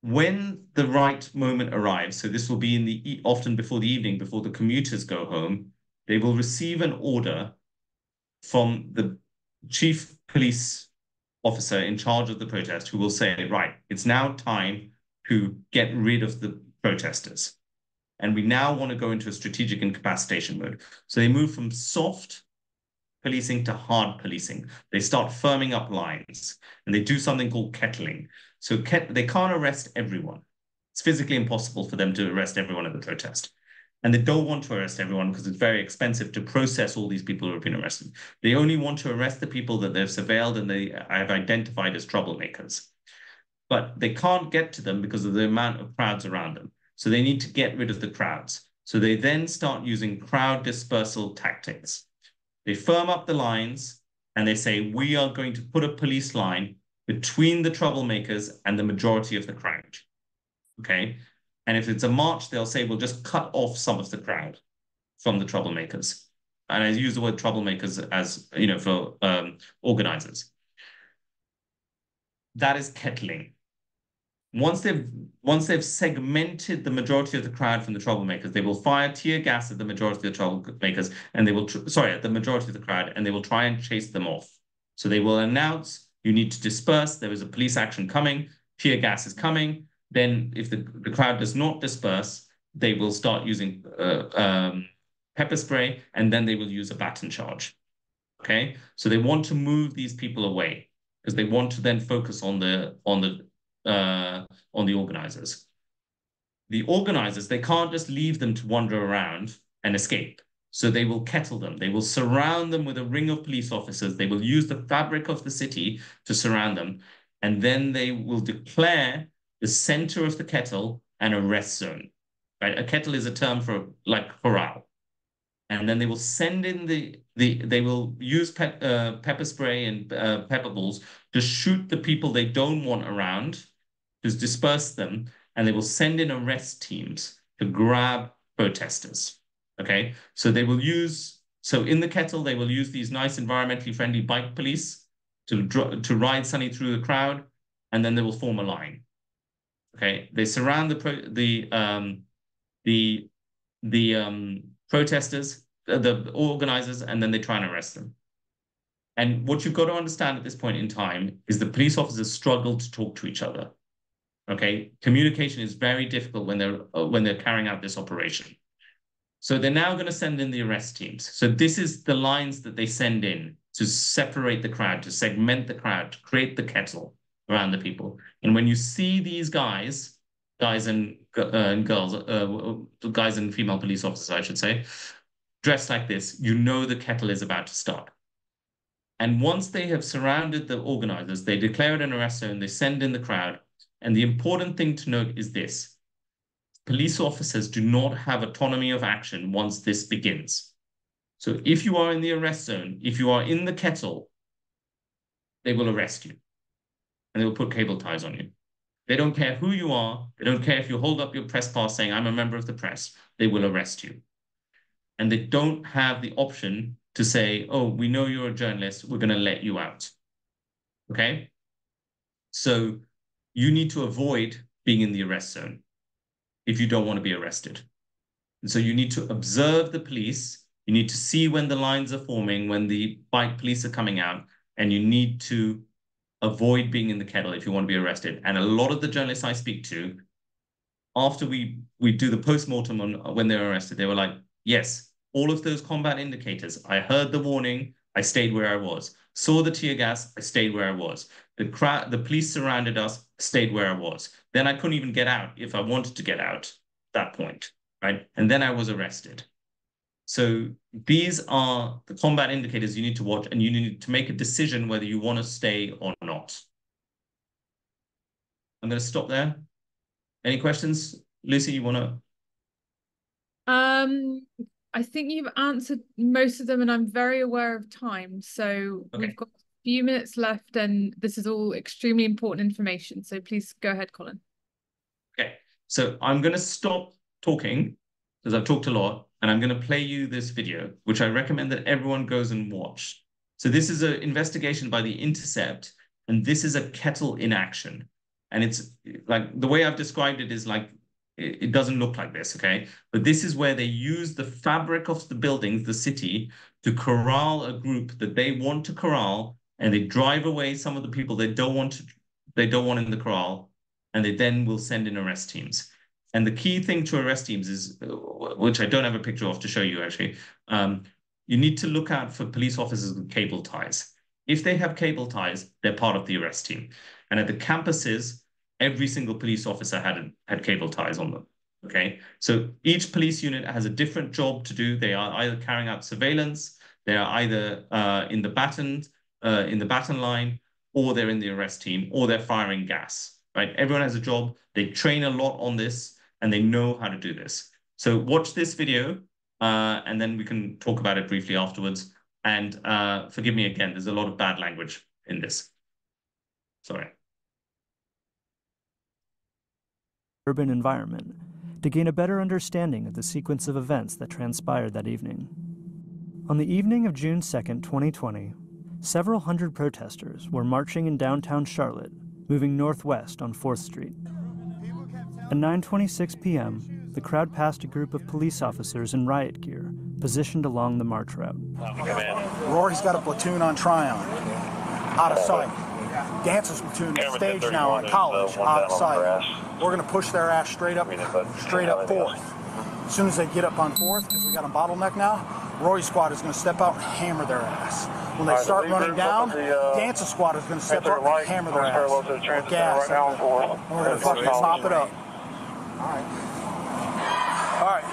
When the right moment arrives, so this will be in the often before the evening, before the commuters go home, they will receive an order from the chief police officer in charge of the protest who will say, right, it's now time to get rid of the protesters. And we now want to go into a strategic incapacitation mode. So they move from soft policing to hard policing. They start firming up lines and they do something called kettling. So they can't arrest everyone. It's physically impossible for them to arrest everyone at the protest. And they don't want to arrest everyone because it's very expensive to process all these people who have been arrested. They only want to arrest the people that they've surveilled and they have identified as troublemakers. But they can't get to them because of the amount of crowds around them. So they need to get rid of the crowds. So they then start using crowd dispersal tactics. They firm up the lines and they say, we are going to put a police line between the troublemakers and the majority of the crowd. Okay. And if it's a march, they'll say, we'll just cut off some of the crowd from the troublemakers. And I use the word troublemakers as, for organizers. That is kettling. Once they've segmented the majority of the crowd from the troublemakers, they will fire tear gas at the majority of the troublemakers, and they will at the majority of the crowd, and they will try and chase them off. So they will announce, you need to disperse. There is a police action coming. Tear gas is coming. Then, if the crowd does not disperse, they will start using pepper spray, and then they will use a baton charge. Okay, so they want to move these people away because they want to then focus on the organizers. The organizers, they can't just leave them to wander around and escape. So they will kettle them. They will surround them with a ring of police officers. They will use the fabric of the city to surround them. And then they will declare the center of the kettle an arrest zone, right? A kettle is a term for like corral. And then they will send in they will use pepper spray and pepper balls to shoot the people they don't want around, to disperse them, and they will send in arrest teams to grab protesters. Okay, so in the kettle they will use these nice environmentally friendly bike police to ride Sunny through the crowd, and then they will form a line. Okay, they surround the protesters, the organizers, and then they try and arrest them. And what you've got to understand at this point in time is the police officers struggle to talk to each other. Okay, communication is very difficult when they're carrying out this operation. So they're now going to send in the arrest teams. So this is the lines that they send in to separate the crowd, to segment the crowd, to create the kettle around the people. And when you see these guys and girls, guys and female police officers, I should say, dressed like this, you know the kettle is about to start. And once they have surrounded the organizers, they declare it an arrest zone, they send in the crowd. And the important thing to note is this: police officers do not have autonomy of action once this begins. So if you are in the arrest zone, if you are in the kettle, they will arrest you and they will put cable ties on you. They don't care who you are. They don't care if you hold up your press pass saying, I'm a member of the press. They will arrest you. And they don't have the option to say, oh, we know you're a journalist. We're going to let you out. Okay? So you need to avoid being in the arrest zone if you don't want to be arrested. And so you need to observe the police. You need to see when the lines are forming, when the bike police are coming out, and you need to avoid being in the kettle if you want to be arrested. And a lot of the journalists I speak to, after we do the post-mortem on when they're arrested, they were like, yes, all of those combat indicators, I heard the warning, I stayed where I was. Saw the tear gas, I stayed where I was. The police surrounded us, stayed where I was. Then I couldn't even get out if I wanted to get out at that point, right? And then I was arrested. So these are the combat indicators you need to watch, and you need to make a decision whether you want to stay or not. I'm going to stop there. Any questions? Lucy, you want to? I think you've answered most of them, and I'm very aware of time. So we've got a few minutes left, and this is all extremely important information. So please go ahead, Colin. Okay, so I'm going to stop talking because I've talked a lot, and I'm going to play you this video, which I recommend that everyone goes and watch. So this is an investigation by The Intercept, and this is a kettle in action. And it's like, the way I've described it is like, it doesn't look like this, okay? But this is where they use the fabric of the buildings, the city, to corral a group that they want to corral, and they drive away some of the people they don't want in the corral, and they then will send in arrest teams. And the key thing to arrest teams is, which I don't have a picture of to show you actually, you need to look out for police officers with cable ties. If they have cable ties, they're part of the arrest team. And at the campuses, every single police officer had cable ties on them. Okay, so each police unit has a different job to do. They are either carrying out surveillance, they are either in the baton line, or they're in the arrest team, or they're firing gas. Right? Everyone has a job. They train a lot on this, and they know how to do this. So watch this video, and then we can talk about it briefly afterwards. And forgive me again, there's a lot of bad language in this. Sorry. Urban environment to gain a better understanding of the sequence of events that transpired that evening. On the evening of June 2nd, 2020, several hundred protesters were marching in downtown Charlotte, moving northwest on 4th Street. At 9:26 p.m., the crowd passed a group of police officers in riot gear positioned along the march route. Rory's got a platoon on Tryon, out of sight. Dancer's platoon is staged now on College, out of sight. We're going to push their ass straight up 4th. As soon as they get up on 4th, because we got a bottleneck now, Rory's squad is going to step out and hammer their ass. When they start running down, Dancer's squad is going to step up and hammer their ass. With gas. And we're going to fucking mop it up. All right.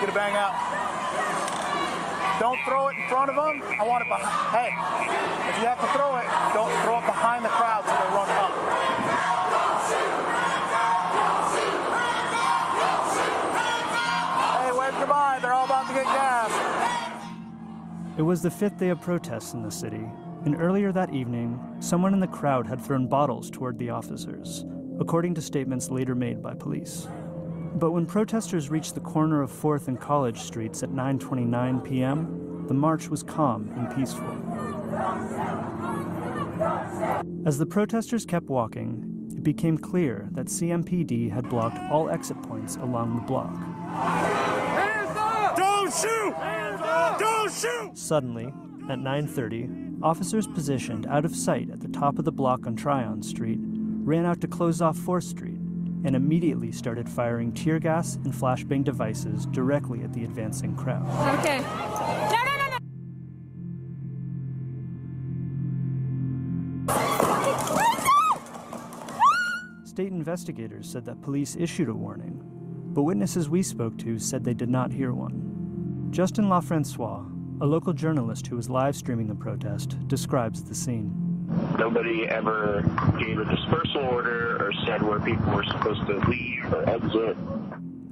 Get a bang out. Don't throw it in front of them. I want it behind. Hey, if you have to throw it, don't throw it behind the crowd so they run up. they're all about to get gas. It was the fifth day of protests in the city, and earlier that evening, someone in the crowd had thrown bottles toward the officers, according to statements later made by police. But when protesters reached the corner of 4th and College Streets at 9:29 p.m., the march was calm and peaceful. As the protesters kept walking, it became clear that CMPD had blocked all exit points along the block. Hands up! Don't shoot! Hands up! Don't shoot! Suddenly, at 9:30, officers positioned out of sight at the top of the block on Tryon Street ran out to close off 4th Street and immediately started firing tear gas and flashbang devices directly at the advancing crowd. Okay. State investigators said that police issued a warning, but witnesses we spoke to said they did not hear one. Justin LaFrancois, a local journalist who was live streaming the protest, describes the scene. Nobody ever gave a dispersal order or said where people were supposed to leave or exit.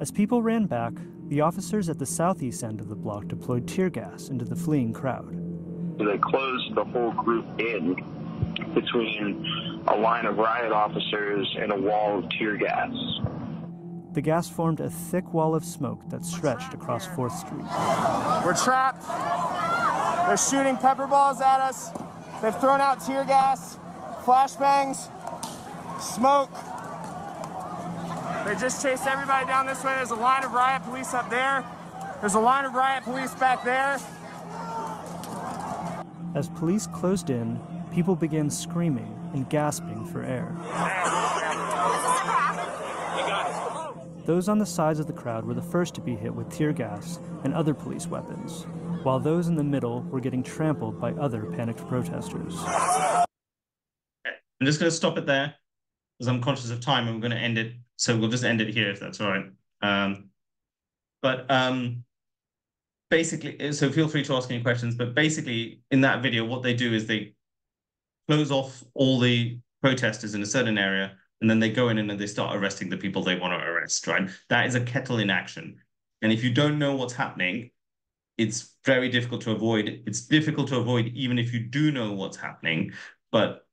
As people ran back, the officers at the southeast end of the block deployed tear gas into the fleeing crowd. So they closed the whole group in between a line of riot officers and a wall of tear gas. The gas formed a thick wall of smoke that stretched across 4th Street. We're trapped. They're shooting pepper balls at us. They've thrown out tear gas, flashbangs, smoke. They just chased everybody down this way. There's a line of riot police up there. There's a line of riot police back there. As police closed in, people began screaming and gasping for air. Those on the sides of the crowd were the first to be hit with tear gas and other police weapons, while those in the middle were getting trampled by other panicked protesters. I'm just going to stop it there because I'm conscious of time and we're going to end it. So we'll just end it here if that's all right. Basically, so feel free to ask any questions, but basically in that video, what they do is they close off all the protesters in a certain area, and then they go in and then they start arresting the people they want to arrest, right? That is a kettle in action. And if you don't know what's happening, it's very difficult to avoid. It's difficult to avoid even if you do know what's happening, but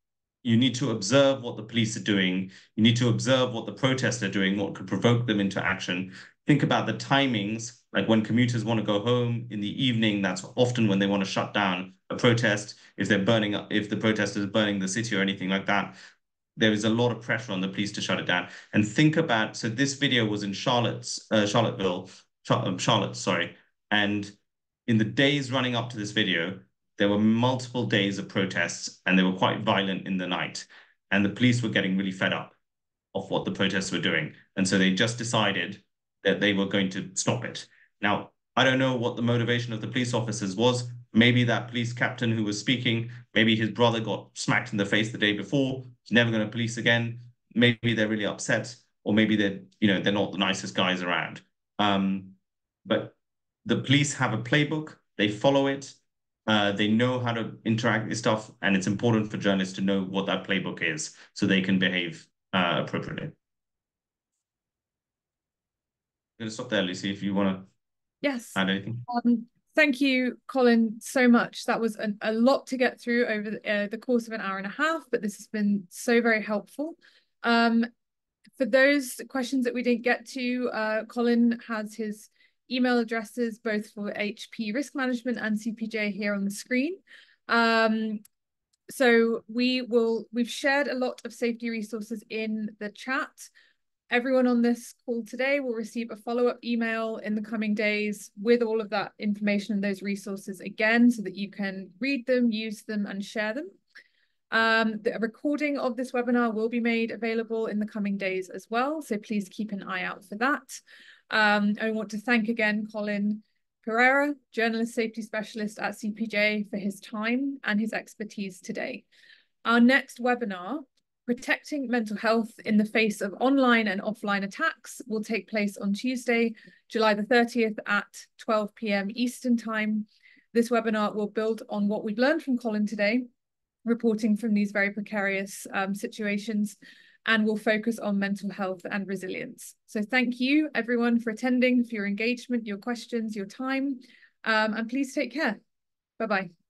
you need to observe what the police are doing. You need to observe what the protests are doing, what could provoke them into action. Think about the timings, like when commuters want to go home in the evening, that's often when they want to shut down a protest. If they're burning up, if the protesters are burning the city or anything like that, there is a lot of pressure on the police to shut it down. And think about, so this video was in Charlotte, sorry. And in the days running up to this video, there were multiple days of protests and they were quite violent in the night. And the police were getting really fed up of what the protests were doing. And so they just decided that they were going to stop it. Now, I don't know what the motivation of the police officers was. Maybe that police captain who was speaking, maybe his brother got smacked in the face the day before, he's never going to police again. Maybe they're really upset, or maybe they're not the nicest guys around. But the police have a playbook, they follow it, they know how to interact with stuff, and it's important for journalists to know what that playbook is so they can behave appropriately. I'm going to stop there, Lucy, if you want to add anything. Thank you, Colin, so much. That was a lot to get through over the course of an hour and a half, but this has been so very helpful. For those questions that we didn't get to, Colin has his email addresses both for HP Risk Management and CPJ here on the screen. So we've shared a lot of safety resources in the chat. Everyone on this call today will receive a follow-up email in the coming days with all of that information and those resources again, so that you can read them, use them, and share them. The recording of this webinar will be made available in the coming days as well, so please keep an eye out for that. I want to thank again Colin Pereira, Journalist Safety Specialist at CPJ, for his time and his expertise today. Our next webinar, Protecting Mental Health in the Face of Online and Offline Attacks, will take place on Tuesday, July the 30th at 12 p.m. Eastern Time. This webinar will build on what we've learned from Colin today, reporting from these very precarious situations, and we'll focus on mental health and resilience. So thank you everyone for attending, for your engagement, your questions, your time, and please take care. Bye-bye.